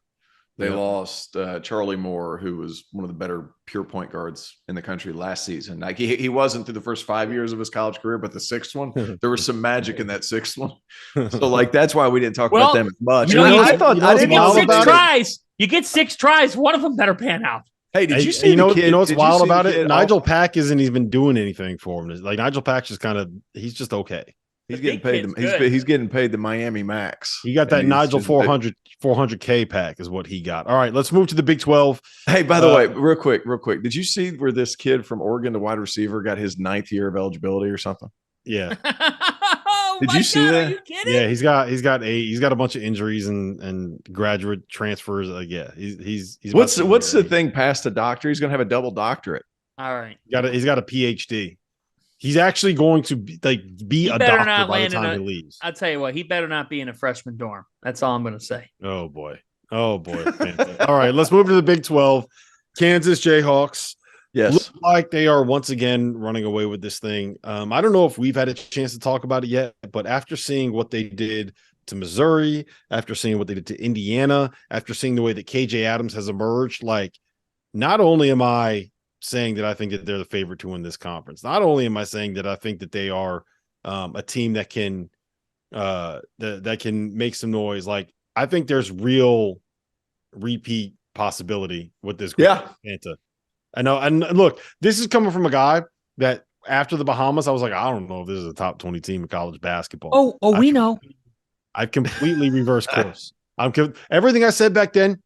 Speaker 3: They lost Charlie Moore, who was one of the better pure point guards in the country last season. He wasn't through the first 5 years of his college career, but the sixth one, there was some magic in that sixth one. So that's why we didn't talk about them as much.
Speaker 2: He took 6 tries. You get 6 tries, one of them better pan out.
Speaker 3: Hey, did you see
Speaker 1: you know,
Speaker 3: the kid?
Speaker 1: You know what's wild about it? Nigel
Speaker 3: off?
Speaker 1: Pack isn't even doing anything for him. Like Nigel Pack's just kind of he's just okay.
Speaker 3: He's getting paid. He's getting paid the Miami max.
Speaker 1: He got that Nigel 400K pack is what he got. All right, let's move to the Big 12.
Speaker 3: Hey, by the way, real quick. Did you see where this kid from Oregon, the wide receiver, got his 9th year of eligibility or something?
Speaker 1: Yeah.
Speaker 3: Did you see that?
Speaker 2: Are you kidding?
Speaker 1: Yeah, he's got a bunch of injuries and graduate transfers. Yeah, he's
Speaker 3: what's the thing past the doctor? He's going to have a double doctorate.
Speaker 2: All right.
Speaker 1: He's got a PhD. He's actually going to be a doctor by the time he leaves.
Speaker 2: I'll tell you what, he better not be in a freshman dorm. That's all I'm going to say.
Speaker 1: Oh boy. All right, let's move to the Big 12. Kansas Jayhawks.
Speaker 3: Yes.
Speaker 1: Look like they are once again running away with this thing. I don't know if we've had a chance to talk about it yet, but after seeing what they did to Missouri, after seeing what they did to Indiana, after seeing the way that KJ Adams has emerged, not only am I saying that I think that they're the favorite to win this conference, not only am I saying that I think that they are a team that can that can make some noise. I think there's real repeat possibility with this group.
Speaker 3: Yeah.
Speaker 1: Fanta. I know. And look, this is coming from a guy that after the Bahamas, I was like, I don't know if this is a top 20 team in college basketball.
Speaker 2: We know.
Speaker 1: I've completely reversed course. Everything I said back then,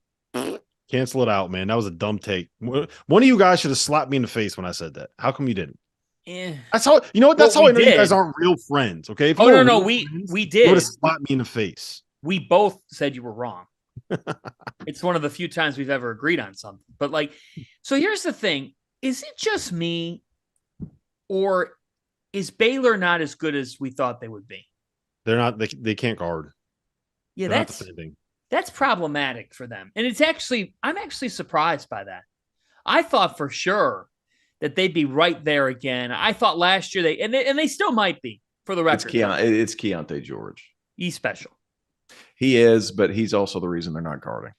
Speaker 1: cancel it out, man. That was a dumb take. One of you guys should have slapped me in the face when I said that. How come you didn't?
Speaker 2: Yeah.
Speaker 1: That's how, you know what? That's how I know you guys aren't real friends. Okay.
Speaker 2: No. We did.
Speaker 1: You would have slapped me in the face.
Speaker 2: We both said you were wrong. It's one of the few times we've ever agreed on something. But so here's the thing. Is it just me, or is Baylor not as good as we thought they would be?
Speaker 1: They're not, they can't guard.
Speaker 2: Yeah,
Speaker 1: They're
Speaker 2: that's problematic for them. And I'm actually surprised by that. I thought for sure that they'd be right there again. I thought last year they still might be, for the record.
Speaker 3: It's Keontae George.
Speaker 2: He's special.
Speaker 3: He is, but he's also the reason they're not guarding.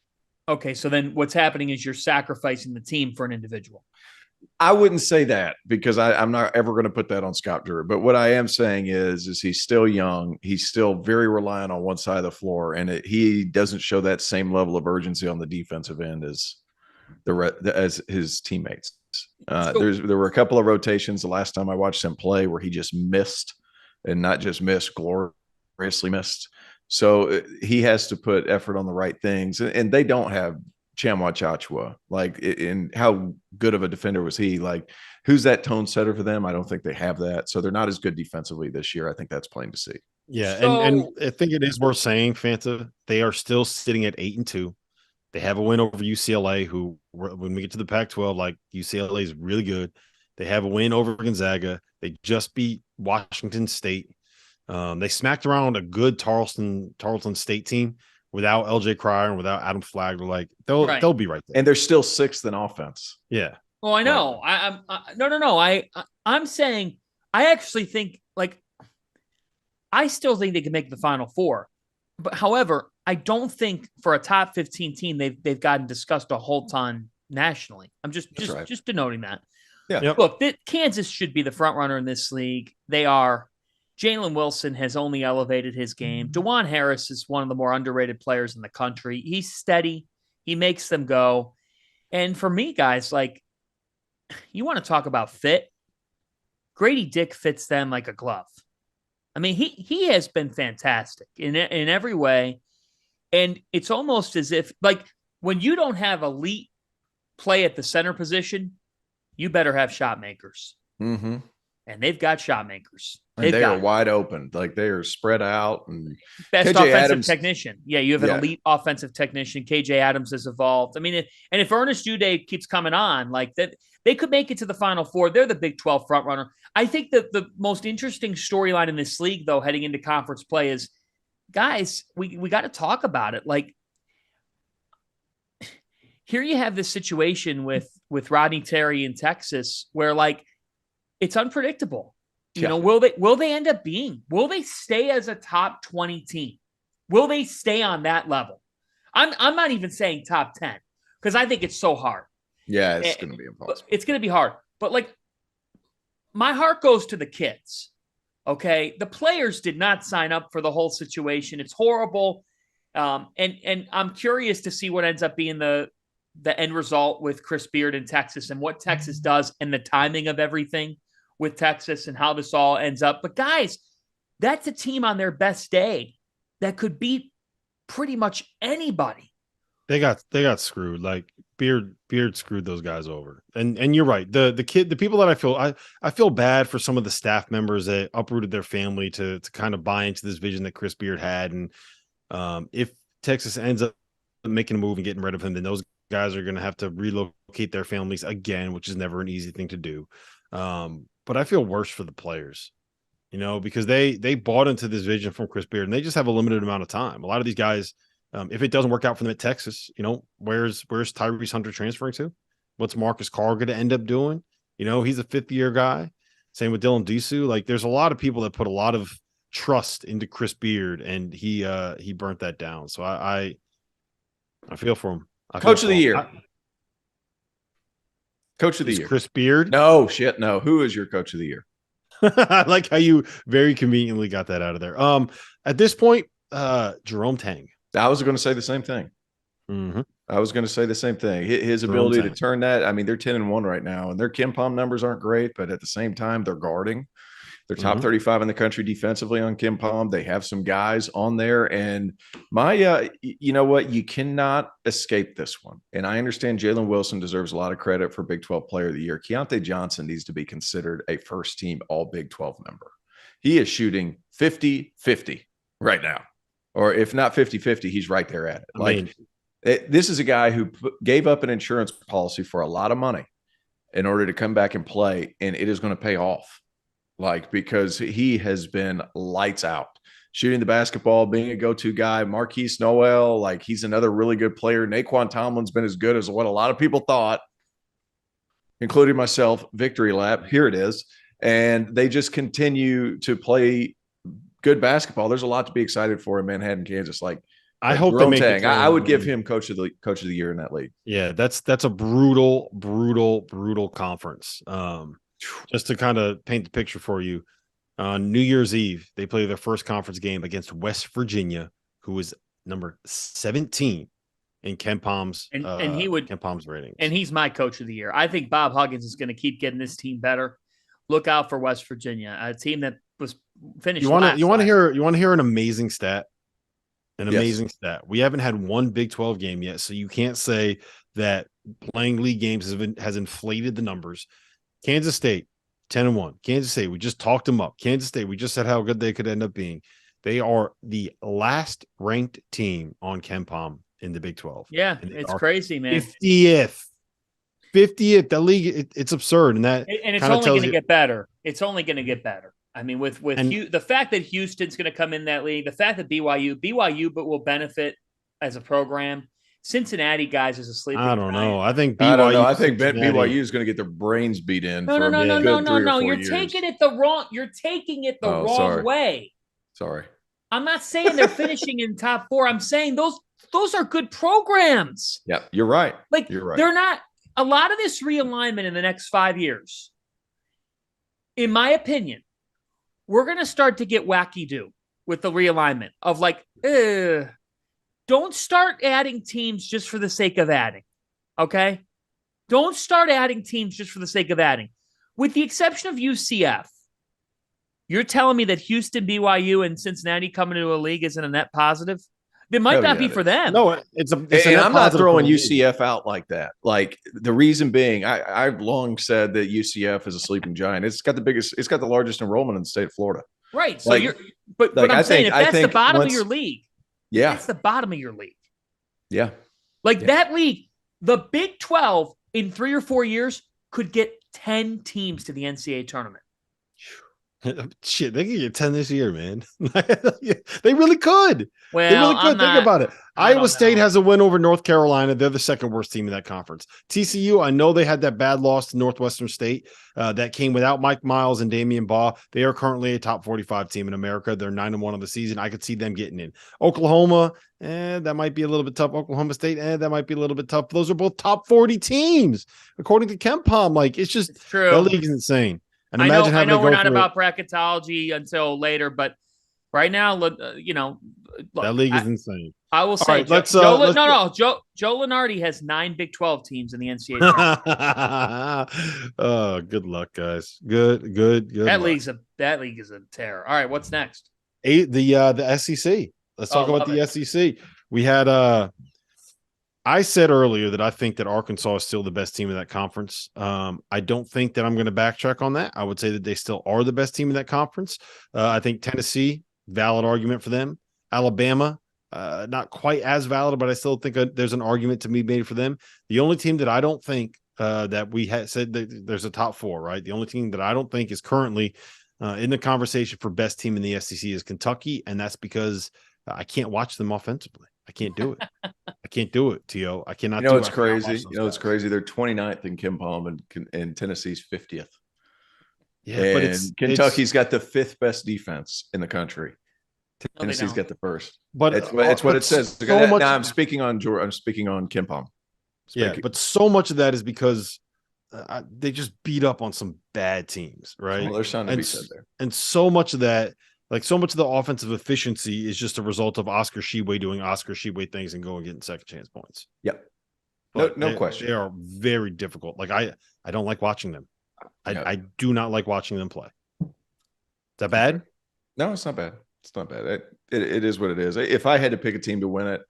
Speaker 2: Okay, so then what's happening is you're sacrificing the team for an individual.
Speaker 3: I wouldn't say that, because I'm not ever going to put that on Scott Drew. But what I am saying is he's still young. He's still very reliant on one side of the floor, and he doesn't show that same level of urgency on the defensive end as his teammates. There were a couple of rotations the last time I watched him play where he just missed, and not just missed, gloriously missed. So he has to put effort on the right things, and they don't have Tchamwa Tchatchoua. And how good of a defender was he? Who's that tone setter for them? I don't think they have that. So they're not as good defensively this year. I think that's plain to see.
Speaker 1: Yeah, and I think it is worth saying, Fanta, they are still sitting at 8-2. They have a win over UCLA, who, when we get to the Pac-12, UCLA is really good. They have a win over Gonzaga. They just beat Washington State. They smacked around a good Tarleton State team without LJ Cryer and without Adam Flagler. They'll be right there.
Speaker 3: And they're still 6th in offense.
Speaker 1: Yeah.
Speaker 2: Well, I know. I'm saying I actually think I still think they can make the Final Four. But however, I don't think for a top 15 team they've gotten discussed a whole ton nationally. I'm just denoting that.
Speaker 3: Yeah.
Speaker 1: Yep.
Speaker 2: Look, Kansas should be the front runner in this league. They are. Jalen Wilson has only elevated his game. DeJuan Harris is one of the more underrated players in the country. He's steady. He makes them go. And for me, guys, you want to talk about fit? Grady Dick fits them like a glove. I mean, he has been fantastic in every way. And it's almost as if, when you don't have elite play at the center position, you better have shot makers.
Speaker 3: Mm-hmm.
Speaker 2: And they've got shot makers.
Speaker 3: And they are wide open. They are spread out. And
Speaker 2: best
Speaker 3: KJ
Speaker 2: offensive
Speaker 3: Adams,
Speaker 2: technician. Yeah, you have an elite offensive technician. KJ Adams has evolved. I mean, and if Ernest Uday keeps coming on, that, they could make it to the Final Four. They're the Big 12 front runner. I think that the most interesting storyline in this league, though, heading into conference play is, guys, we got to talk about it. Here you have this situation with Rodney Terry in Texas where, it's unpredictable. You know, will they end up being? Will they stay as a top 20 team? Will they stay on that level? I'm not even saying top 10 because I think it's so hard.
Speaker 3: Yeah, it's going to be impossible.
Speaker 2: It's going to be hard. But my heart goes to the kids. Okay, the players did not sign up for the whole situation. It's horrible. And I'm curious to see what ends up being the end result with Chris Beard in Texas and what Texas does and the timing of everything with Texas and how this all ends up. But guys, that's a team on their best day that could beat pretty much anybody.
Speaker 1: They got screwed. Like Beard screwed those guys over. And you're right. The people that I feel bad for some of the staff members that uprooted their family to kind of buy into this vision that Chris Beard had. And if Texas ends up making a move and getting rid of him, then those guys are going to have to relocate their families again, which is never an easy thing to do. But I feel worse for the players, because they bought into this vision from Chris Beard and they just have a limited amount of time. A lot of these guys, if it doesn't work out for them at Texas, where's Tyrese Hunter transferring to? What's Marcus Carr going to end up doing? He's a 5th-year guy. Same with Dylan Disu. Like, there's a lot of people that put a lot of trust into Chris Beard, and he burnt that down. So I feel for him.
Speaker 3: Coach of the year. Coach of the year.
Speaker 1: Chris Beard?
Speaker 3: No, shit, no. Who is your coach of the year?
Speaker 1: I like how you very conveniently got that out of there. At this point, Jerome Tang.
Speaker 3: I was going to say the same thing.
Speaker 1: Mm-hmm.
Speaker 3: I was going to say the same thing. His ability to turn that. I mean, they're 10-1 right now, and their KenPom numbers aren't great, but at the same time, they're guarding. They're top 35 in the country defensively on KenPom. They have some guys on there, and you know what? You cannot escape this one. And I understand Jalen Wilson deserves a lot of credit for Big 12 Player of the Year. Keontae Johnson needs to be considered a first-team All Big 12 member. He is shooting 50-50 right now. Or if not 50-50, he's right there at it. This is a guy who gave up an insurance policy for a lot of money in order to come back and play, and it is going to pay off. Because he has been lights out, shooting the basketball, being a go-to guy. Marquise Noel, he's another really good player. Naquan Tomlin's been as good as what a lot of people thought, including myself. Victory lap. Here it is. And they just continue to play good basketball. There's a lot to be excited for in Manhattan, Kansas.
Speaker 1: I hope they make it.
Speaker 3: I would give him coach of the year in that league.
Speaker 1: Yeah, that's a brutal conference. Just to kind of paint the picture for you, on New Year's Eve, they play their first conference game against West Virginia, who is number 17 in KenPom's KenPom's ratings.
Speaker 2: And he's my coach of the year. I think Bob Huggins is going to keep getting this team better. Look out for West Virginia, a team that was finished.
Speaker 1: You want to hear an amazing stat? Amazing stat. We haven't had one Big 12 game yet, so you can't say that playing league games has inflated the numbers. Kansas State, 10-1. Kansas State, we just talked them up. Kansas State, we just said how good they could end up being. They are the last ranked team on KenPom in the Big 12.
Speaker 2: Yeah, it's crazy, man.
Speaker 1: 50th. That league, it's absurd. And
Speaker 2: it's only going to get better. It's only going to get better. I mean, with the fact that Houston's going to come in that league, the fact that BYU but will benefit as a program. Cincinnati, guys, is a sleeping giant.
Speaker 1: I don't know. I think BYU
Speaker 3: is going to get their brains beat in.
Speaker 2: No. You're taking it the wrong way.
Speaker 3: Sorry.
Speaker 2: I'm not saying they're finishing in top 4. I'm saying those are good programs.
Speaker 3: Yeah, you're right.
Speaker 2: You're right. They're not a lot of this realignment in the next 5 years. In my opinion, we're going to start to get wacky-do with the realignment of don't start adding teams just for the sake of adding, okay? Don't start adding teams just for the sake of adding. With the exception of UCF, you're telling me that Houston, BYU, and Cincinnati coming into a league isn't a net positive? It might not be for them.
Speaker 1: No, it's
Speaker 3: and I'm not throwing UCF out like that. The reason being, I've long said that UCF is a sleeping giant. It's got the largest enrollment in the state of Florida.
Speaker 2: Right. So but I'm saying if that's the bottom of your league. Yeah. That's the bottom of your league.
Speaker 3: Yeah.
Speaker 2: That league, the Big 12 in 3 or 4 years could get 10 teams to the NCAA tournament.
Speaker 1: Shit, they could get 10 this year, man. They really could.
Speaker 2: Well,
Speaker 1: they really could. Think about it. Iowa State has a win over North Carolina. They're the second worst team in that conference. TCU, I know they had that bad loss to Northwestern State that came without Mike Miles and Damian Baugh. They are currently a top 45 team in America. They're 9-1 on the season. I could see them getting in. Oklahoma, that might be a little bit tough. Oklahoma State, that might be a little bit tough. Those are both top 40 teams, according to KenPom. It's true. That league is insane. And
Speaker 2: I know we're not about bracketology until later, but right now, that
Speaker 1: league is insane.
Speaker 2: I will say,
Speaker 1: right,
Speaker 2: Joe Lunardi has 9 Big 12 teams in the NCAA tournament.
Speaker 1: Oh, good luck, guys. Good luck.
Speaker 2: That league is a terror. All right, what's next?
Speaker 1: The SEC. Let's talk about the SEC. We had I said earlier that I think that Arkansas is still the best team in that conference. I don't think that I'm going to backtrack on that. I would say that they still are the best team in that conference. I think Tennessee, valid argument for them. Alabama, not quite as valid, but I still think there's an argument to be made for them. The only team that I don't think that we had said that there's a top 4, right? The only team that I don't think is currently in the conversation for best team in the SEC is Kentucky, and that's because I can't watch them offensively. I can't do it. I can't do it, T.O. I cannot.
Speaker 3: It's crazy. It's crazy. They're 29th in KenPom and Tennessee's 50th.
Speaker 1: Yeah, but
Speaker 3: Kentucky's got the 5th best defense in the country. Tennessee's got the first.
Speaker 1: But
Speaker 3: it's what it says. Now I'm speaking on KenPom.
Speaker 1: Yeah, but so much of that is because they just beat up on some bad teams, right?
Speaker 3: Well, there's something to be said there.
Speaker 1: And so much of that. Like so much of the offensive efficiency is just a result of Oscar Tshiebwe doing Oscar Tshiebwe things and going and getting second chance points.
Speaker 3: Yep. No question.
Speaker 1: They are very difficult. Like I don't like watching them. I do not like watching them play. Is that bad?
Speaker 3: No, it's not bad. It's not bad. It is what it is. If I had to pick a team to win it,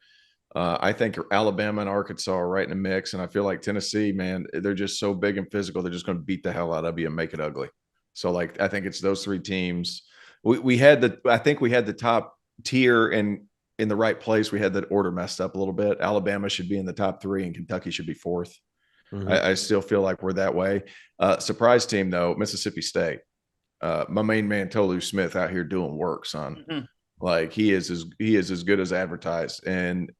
Speaker 3: I think Alabama and Arkansas are right in the mix. And I feel like Tennessee, man, they're just so big and physical. They're just going to beat the hell out of you and make it ugly. So I think it's those 3 teams. I think we had the top tier in the right place. We had that order messed up a little bit. Alabama should be in the top 3 and Kentucky should be 4th. Mm-hmm. I still feel like we're that way. Surprise team though, Mississippi State. My main man Tolu Smith out here doing work, son. Mm-hmm. Like he is as good as advertised. And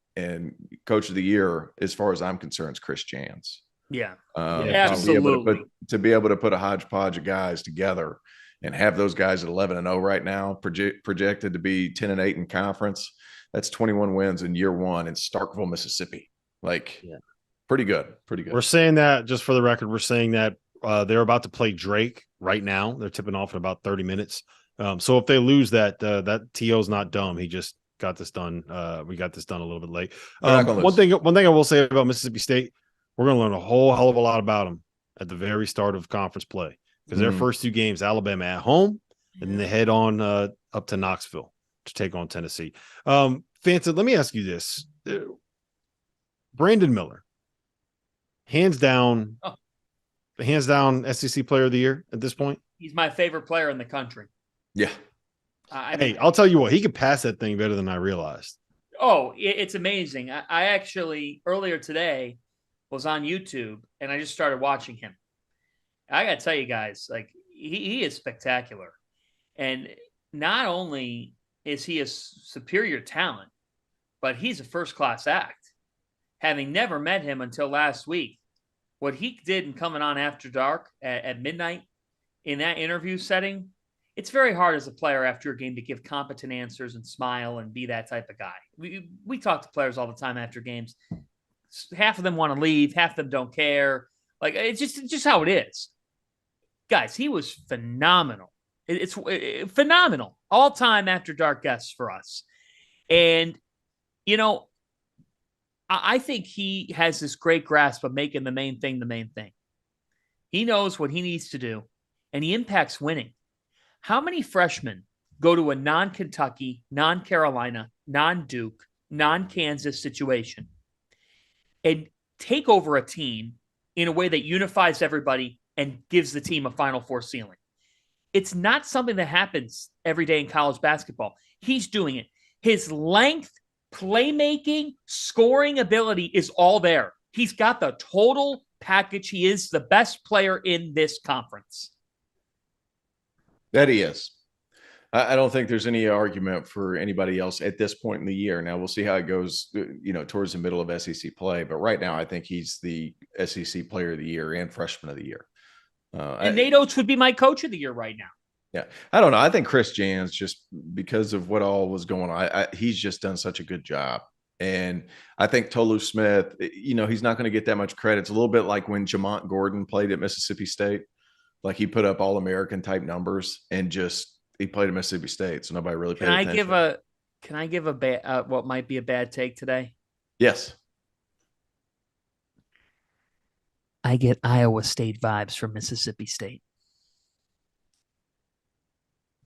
Speaker 3: coach of the year, as far as I'm concerned, is Chris Jans.
Speaker 2: Yeah.
Speaker 3: Absolutely. To be able to put a hodgepodge of guys together and have those guys at 11-0 right now, projected to be 10-8 in conference. That's 21 wins in year 1 in Starkville, Mississippi. Pretty good.
Speaker 1: We're saying that, just for the record, we're saying that they're about to play Drake right now. They're tipping off in about 30 minutes. So if they lose that T.O.'s not dumb. He just got this done. We got this done a little bit late. One thing I will say about Mississippi State, we're going to learn a whole hell of a lot about them at the very start of conference play. Because their first 2 games, Alabama at home, and then they head on up to Knoxville to take on Tennessee. Fanta, let me ask you this. Brandon Miller, hands down SEC Player of the Year at this point?
Speaker 2: He's my favorite player in the country.
Speaker 3: Yeah.
Speaker 1: I'll tell you what, he could pass that thing better than I realized.
Speaker 2: Oh, it's amazing. I actually, earlier today, was on YouTube, and I just started watching him. I got to tell you guys, he is spectacular. And not only is he a superior talent, but he's a first-class act. Having never met him until last week, what he did in Coming On After Dark at midnight in that interview setting, it's very hard as a player after a game to give competent answers and smile and be that type of guy. We talk to players all the time after games. Half of them want to leave. Half of them don't care. It's just how it is. Guys, he was phenomenal. It's phenomenal. All-time After Dark guests for us. And, I think he has this great grasp of making the main thing the main thing. He knows what he needs to do, and he impacts winning. How many freshmen go to a non-Kentucky, non-Carolina, non-Duke, non-Kansas situation and take over a team in a way that unifies everybody and gives the team a Final Four ceiling? It's not something that happens every day in college basketball. He's doing it. His length, playmaking, scoring ability is all there. He's got the total package. He is the best player in this conference.
Speaker 3: That he is. I don't think there's any argument for anybody else at this point in the year. Now we'll see how it goes, towards the middle of SEC play. But right now, I think he's the SEC Player of the Year and Freshman of the Year.
Speaker 2: And Nate Oates would be my Coach of the Year right now.
Speaker 3: Yeah, I don't know. I think Chris Jans, just because of what all was going on, he's just done such a good job. And I think Tolu Smith, he's not going to get that much credit. It's a little bit like when Jamont Gordon played at Mississippi State. Like he put up All-American type numbers and he played at Mississippi State, so nobody really paid attention.
Speaker 2: Can I give what might be a bad take today?
Speaker 3: Yes.
Speaker 2: I get Iowa State vibes from Mississippi State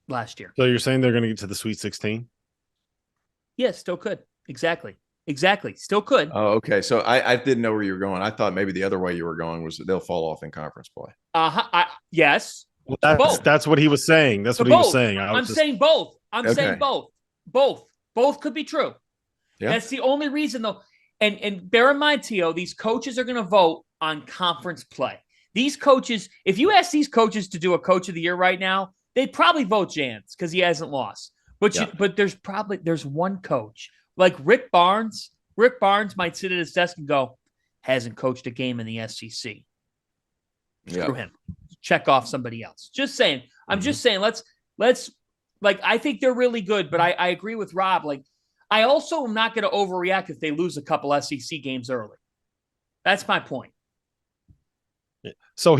Speaker 2: last year.
Speaker 1: So you're saying they're going to get to the Sweet 16?
Speaker 2: Yeah, still could. Exactly. Still could.
Speaker 3: Oh, okay. So I didn't know where you were going. I thought maybe the other way you were going was that they'll fall off in conference play.
Speaker 2: Yes.
Speaker 1: Well, that's what he was saying. That's what he was saying.
Speaker 2: I'm saying both. Saying both. Both could be true. Yeah. That's the only reason, though. And bear in mind, Tio, these coaches are going to vote on conference play. These coaches, if you ask these coaches to do a coach of the year right now, they'd probably vote Jans because he hasn't lost. But there's one coach like Rick Barnes. Rick Barnes might sit at his desk and go, hasn't coached a game in the SEC. Screw him. Check off somebody else. Just saying. I'm just saying. Let's like. I think they're really good, but I agree with Rob. Like, I also am not going to overreact if they lose a couple SEC games early. That's my point.
Speaker 1: So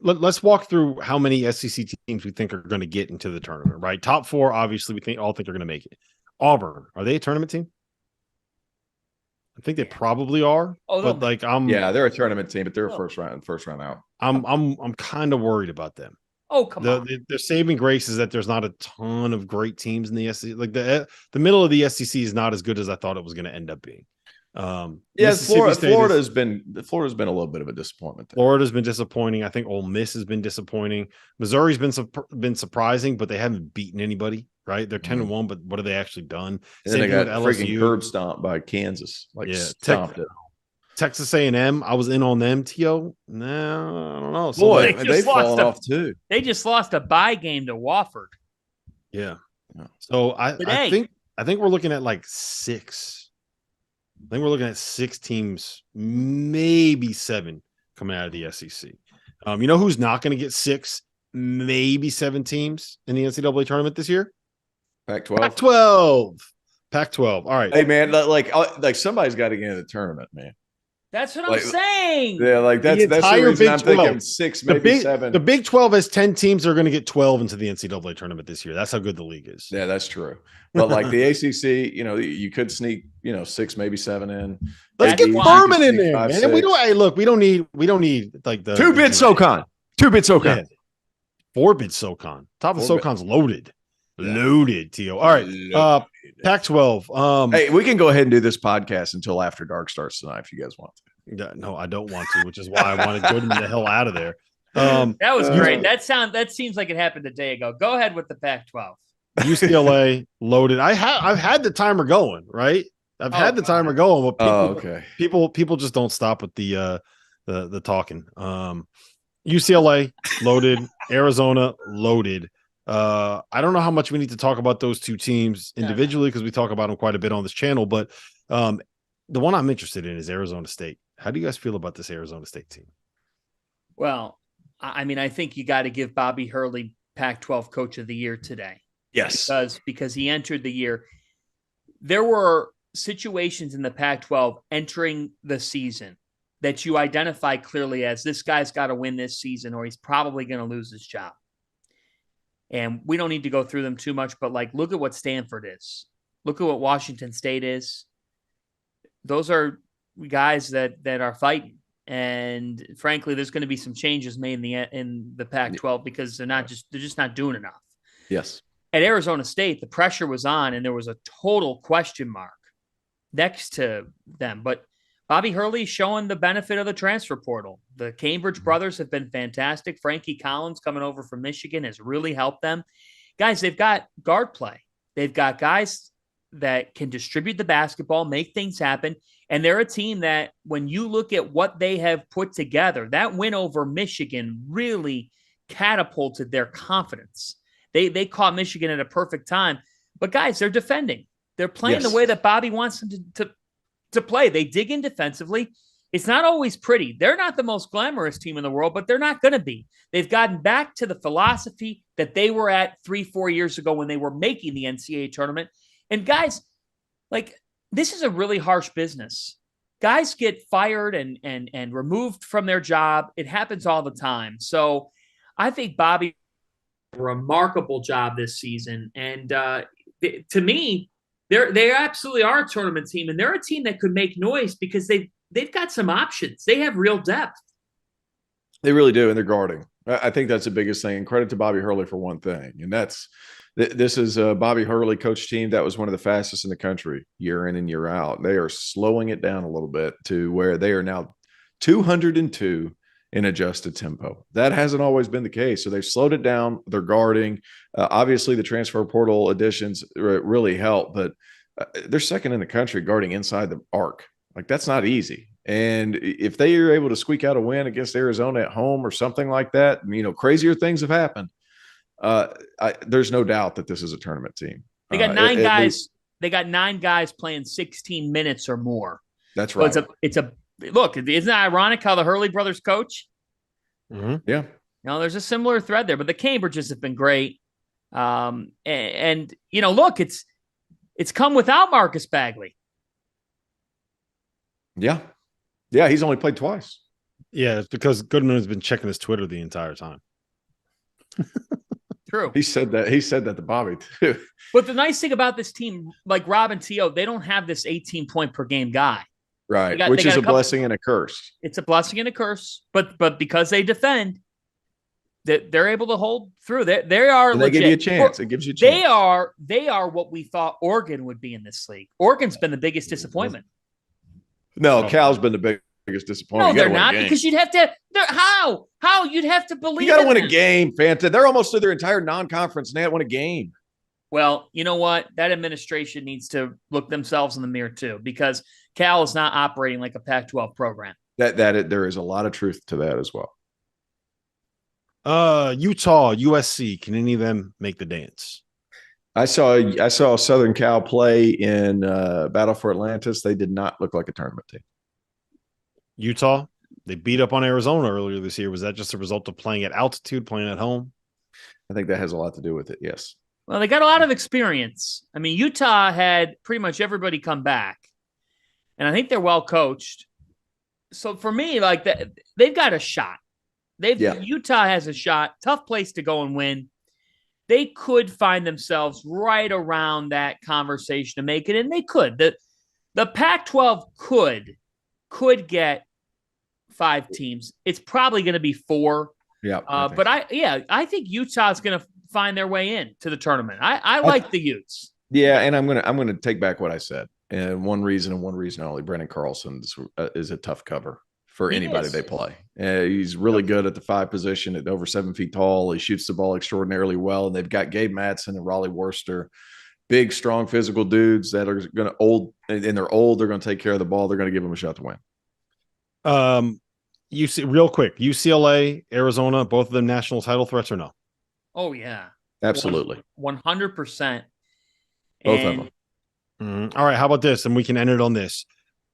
Speaker 1: let's walk through how many SEC teams we think are going to get into the tournament, right? Top 4, obviously, we all think are going to make it. Auburn, are they a tournament team? I think they probably are. But like
Speaker 3: they're a tournament team, but they're first round out.
Speaker 1: I'm kind of worried about them.
Speaker 2: Oh, come on.
Speaker 1: The saving grace is that there's not a ton of great teams in the SEC. Like the middle of the SEC is not as good as I thought it was going to end up being.
Speaker 3: Florida's been a little bit of a disappointment.
Speaker 1: Florida's been disappointing. I think Ole Miss has been disappointing. Missouri's been surprising, but they haven't beaten anybody. Right? They're 10-1, but what have they actually done?
Speaker 3: And then they got freaking curb stomped by Kansas. Stomped it.
Speaker 1: Texas A&M, I was in on them. Tio, no, I don't know.
Speaker 3: So they've fallen off too.
Speaker 2: They just lost a bye game to Wofford.
Speaker 1: Yeah. So I think we're looking at like 6. I think we're looking at 6 teams, maybe 7 coming out of the SEC. You know who's not going to get 6, maybe 7 teams in the NCAA tournament this year?
Speaker 3: Pac-12.
Speaker 1: Pac-12. All right.
Speaker 3: Hey, man, like somebody's got to get in the tournament, man.
Speaker 2: That's what I'm saying.
Speaker 3: Yeah, like that's the reason I'm thinking 6, maybe 7.
Speaker 1: The Big 12 has 10 teams that are going to get 12 into the NCAA tournament this year. That's how good the league is.
Speaker 3: Yeah, that's true. But like the ACC, you could sneak, 6, maybe 7 in.
Speaker 1: Let's get Furman in there, man. 6. We don't need like the
Speaker 3: 2-bit SoCon. 2-bit SoCon.
Speaker 1: Yeah. 4-bit SoCon. Top of SoCon's loaded. Loaded, Tio. All right. Pac-12.
Speaker 3: Hey, we can go ahead and do this podcast until after dark starts tonight if you guys want
Speaker 1: to. No, I don't want to, which is why I want to get the hell out of there.
Speaker 2: That was great. That seems like it happened a day ago. Go ahead with the Pac-12.
Speaker 1: UCLA loaded. I've had the timer going, right? I've had the timer going. But people just don't stop with the talking. UCLA loaded, Arizona loaded. I don't know how much we need to talk about those 2 teams individually because we talk about them quite a bit on this channel, but the one I'm interested in is Arizona State. How do you guys feel about this Arizona State team?
Speaker 2: Well, I mean, I think you got to give Bobby Hurley Pac-12 Coach of the Year today.
Speaker 3: Yes.
Speaker 2: Because he entered the year. There were situations in the Pac-12 entering the season that you identify clearly as this guy's got to win this season or he's probably going to lose his job. And we don't need to go through them too much, but like, look at what Stanford is. Look at what Washington State is. Those are guys that are fighting. And frankly, there's going to be some changes made in the Pac-12 because they're just not doing enough.
Speaker 3: Yes.
Speaker 2: At Arizona State, the pressure was on and there was a total question mark next to them. But Bobby Hurley's showing the benefit of the transfer portal. The Cambridge brothers have been fantastic. Frankie Collins coming over from Michigan has really helped them. Guys, they've got guard play. They've got guys that can distribute the basketball, make things happen. And they're a team that when you look at what they have put together, that win over Michigan really catapulted their confidence. They caught Michigan at a perfect time. But guys, they're defending. They're playing the way that Bobby wants them to play. They dig in defensively. It's not always pretty. They're not the most glamorous team in the world, but they're not going to be. They've gotten back to the philosophy that they were at 3-4 years ago when they were making the NCAA tournament. And guys, like, this is a really harsh business. Guys get fired and removed from their job. It happens all the time. So I think Bobby did a remarkable job this season. And to me, They absolutely are a tournament team, and they're a team that could make noise because they've got some options. They have real depth.
Speaker 3: They really do, and they're guarding. I think that's the biggest thing. Credit to Bobby Hurley for one thing, and this is a Bobby Hurley coach team that was one of the fastest in the country year in and year out. They are slowing it down a little bit to where they are now 202 in adjusted tempo. That hasn't always been the case. So they've slowed it down. They're guarding. Obviously, the transfer portal additions really help, but they're second in the country guarding inside the arc. Like, that's not easy. And if they are able to squeak out a win against Arizona at home or something like that, crazier things have happened. There's no doubt that this is a tournament team.
Speaker 2: They got 9 guys. They got 9 guys playing 16 minutes or more.
Speaker 3: That's right.
Speaker 2: So look, isn't it ironic how the Hurley brothers coach?
Speaker 3: Mm-hmm. Yeah.
Speaker 2: There's a similar thread there, but the Cambridges have been great. And look, it's come without Marcus Bagley.
Speaker 3: Yeah. Yeah. He's only played twice.
Speaker 1: Yeah. It's because Goodman has been checking his Twitter the entire time.
Speaker 2: True.
Speaker 3: He said that to Bobby too.
Speaker 2: But the nice thing about this team, like Rob and T.O., they don't have this 18 point per game guy.
Speaker 3: Right. Which is a blessing and a curse.
Speaker 2: It's a blessing and a curse. But because they defend, they're able to hold through. They are legit.
Speaker 3: They give you a chance. It gives you a chance.
Speaker 2: They are what we thought Oregon would be in this league. Oregon's been the biggest disappointment.
Speaker 3: No, Cal's been the biggest disappointment.
Speaker 2: No, they're not, because you'd have to. How you'd have to believe.
Speaker 3: You got to win a game, Fanta. They're almost to their entire non-conference, and they haven't won a game.
Speaker 2: Well, you know what? That administration needs to look themselves in the mirror too, because Cal is not operating like a Pac-12 program.
Speaker 3: There is a lot of truth to that as well.
Speaker 1: Utah, USC. Can any of them make the dance?
Speaker 3: I saw Southern Cal play in Battle for Atlantis. They did not look like a tournament team.
Speaker 1: Utah, they beat up on Arizona earlier this year. Was that just a result of playing at altitude, playing at home?
Speaker 3: I think that has a lot to do with it, yes.
Speaker 2: Well, they got a lot of experience. I mean, Utah had pretty much everybody come back, and I think they're well coached. So for me, like that, they've got a shot. Utah has a shot. Tough place to go and win. They could find themselves right around that conversation to make it, and they could. The Pac-12 could get 5 teams. It's probably going to be 4.
Speaker 3: Yeah.
Speaker 2: But I think Utah's going to find their way in to the tournament. I like the Utes.
Speaker 3: Yeah, and I'm gonna take back what I said. And one reason only, Brennan Carlson is a tough cover for anybody they play. He's really good at the 5 position, at over 7 feet tall. He shoots the ball extraordinarily well. And they've got Gabe Madsen and Raleigh Worcester, big, strong, physical dudes that are going to they're old. They're going to take care of the ball. They're going to give them a shot to win.
Speaker 1: Real quick, UCLA, Arizona, both of them national title threats or no?
Speaker 2: Oh, yeah.
Speaker 3: Absolutely.
Speaker 2: 100%.
Speaker 3: Both of them.
Speaker 1: All right, how about this? And we can end it on this.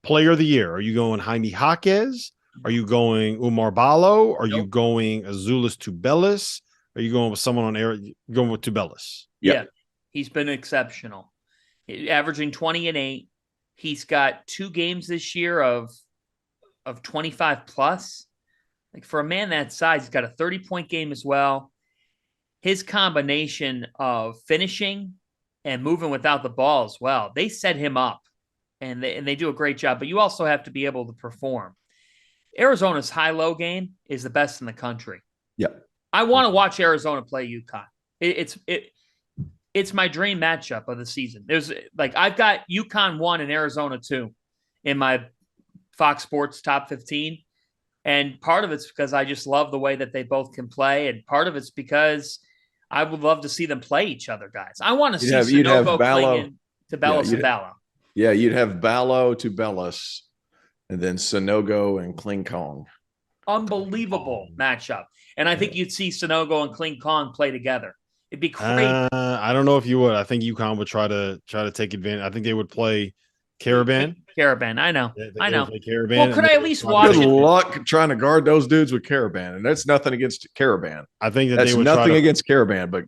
Speaker 1: Player of the year. Are you going Jaime Jaquez? Are you going Umar Ballo? Are you going Azulis Tubelis? Are you going with someone on air? Going with Tubelis?
Speaker 3: Yep.
Speaker 2: Yeah, he's been exceptional. Averaging 20 and 8. He's got 2 games this year of 25 plus. Like, for a man that size, he's got a 30-point game as well. His combination of finishing and moving without the ball as well, they set him up, and they do a great job. But you also have to be able to perform. Arizona's high-low game is the best in the country.
Speaker 3: Yep.
Speaker 2: I want to watch Arizona play UConn. It's my dream matchup of the season. I've got UConn 1 and Arizona 2 in my Fox Sports top 15. And part of it's because I just love the way that they both can play. And part of it's because I would love to see them play each other, guys. I want to see Sunogo playing Tubelis and Ballo.
Speaker 3: Yeah, you'd have Ballo, Tubelis, and then Sunogo and Kling Kong.
Speaker 2: Unbelievable matchup. And I think you'd see Sunogo and Kling Kong play together. It'd be great.
Speaker 1: I don't know if you would. I think UConn would try to take advantage. I think they would play Caravan.
Speaker 2: I know. I know.
Speaker 1: Caravan,
Speaker 2: well, could I at least watch it?
Speaker 3: Good luck trying to guard those dudes with Caravan, and that's nothing against Caravan.
Speaker 1: I think
Speaker 3: that's nothing against Caravan, but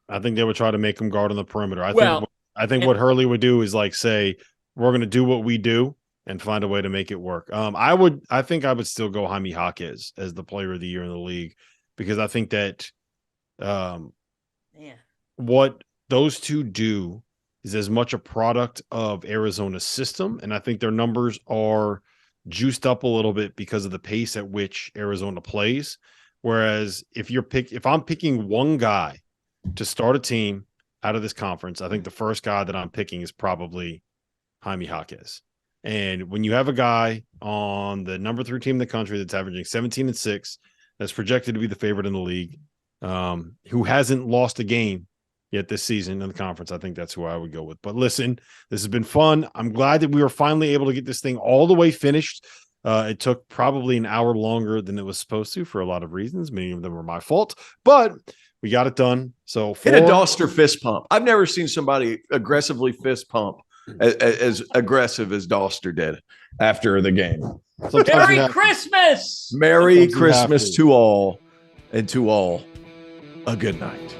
Speaker 1: I think they would try to make them guard on the perimeter. I think what Hurley would do is say, we're going to do what we do and find a way to make it work. I think I would still go Jaime Jaquez as the player of the year in the league, because I think that what those two do is as much a product of Arizona's system. And I think their numbers are juiced up a little bit because of the pace at which Arizona plays. Whereas if I'm picking one guy to start a team out of this conference, I think the first guy that I'm picking is probably Jaime Jaquez. And when you have a guy on the number 3 team in the country that's averaging 17-6, that's projected to be the favorite in the league, who hasn't lost a game yet this season in the conference, I think that's who I would go with. But listen, this has been fun. I'm glad that we were finally able to get this thing all the way finished. It took probably an hour longer than it was supposed to for a lot of reasons. Many of them were my fault, but we got it done. So
Speaker 3: hit a Dauster fist pump. I've never seen somebody aggressively fist pump as aggressive as Dauster did after the game.
Speaker 2: Merry Christmas!
Speaker 3: Merry Christmas to all, and to all, a good night.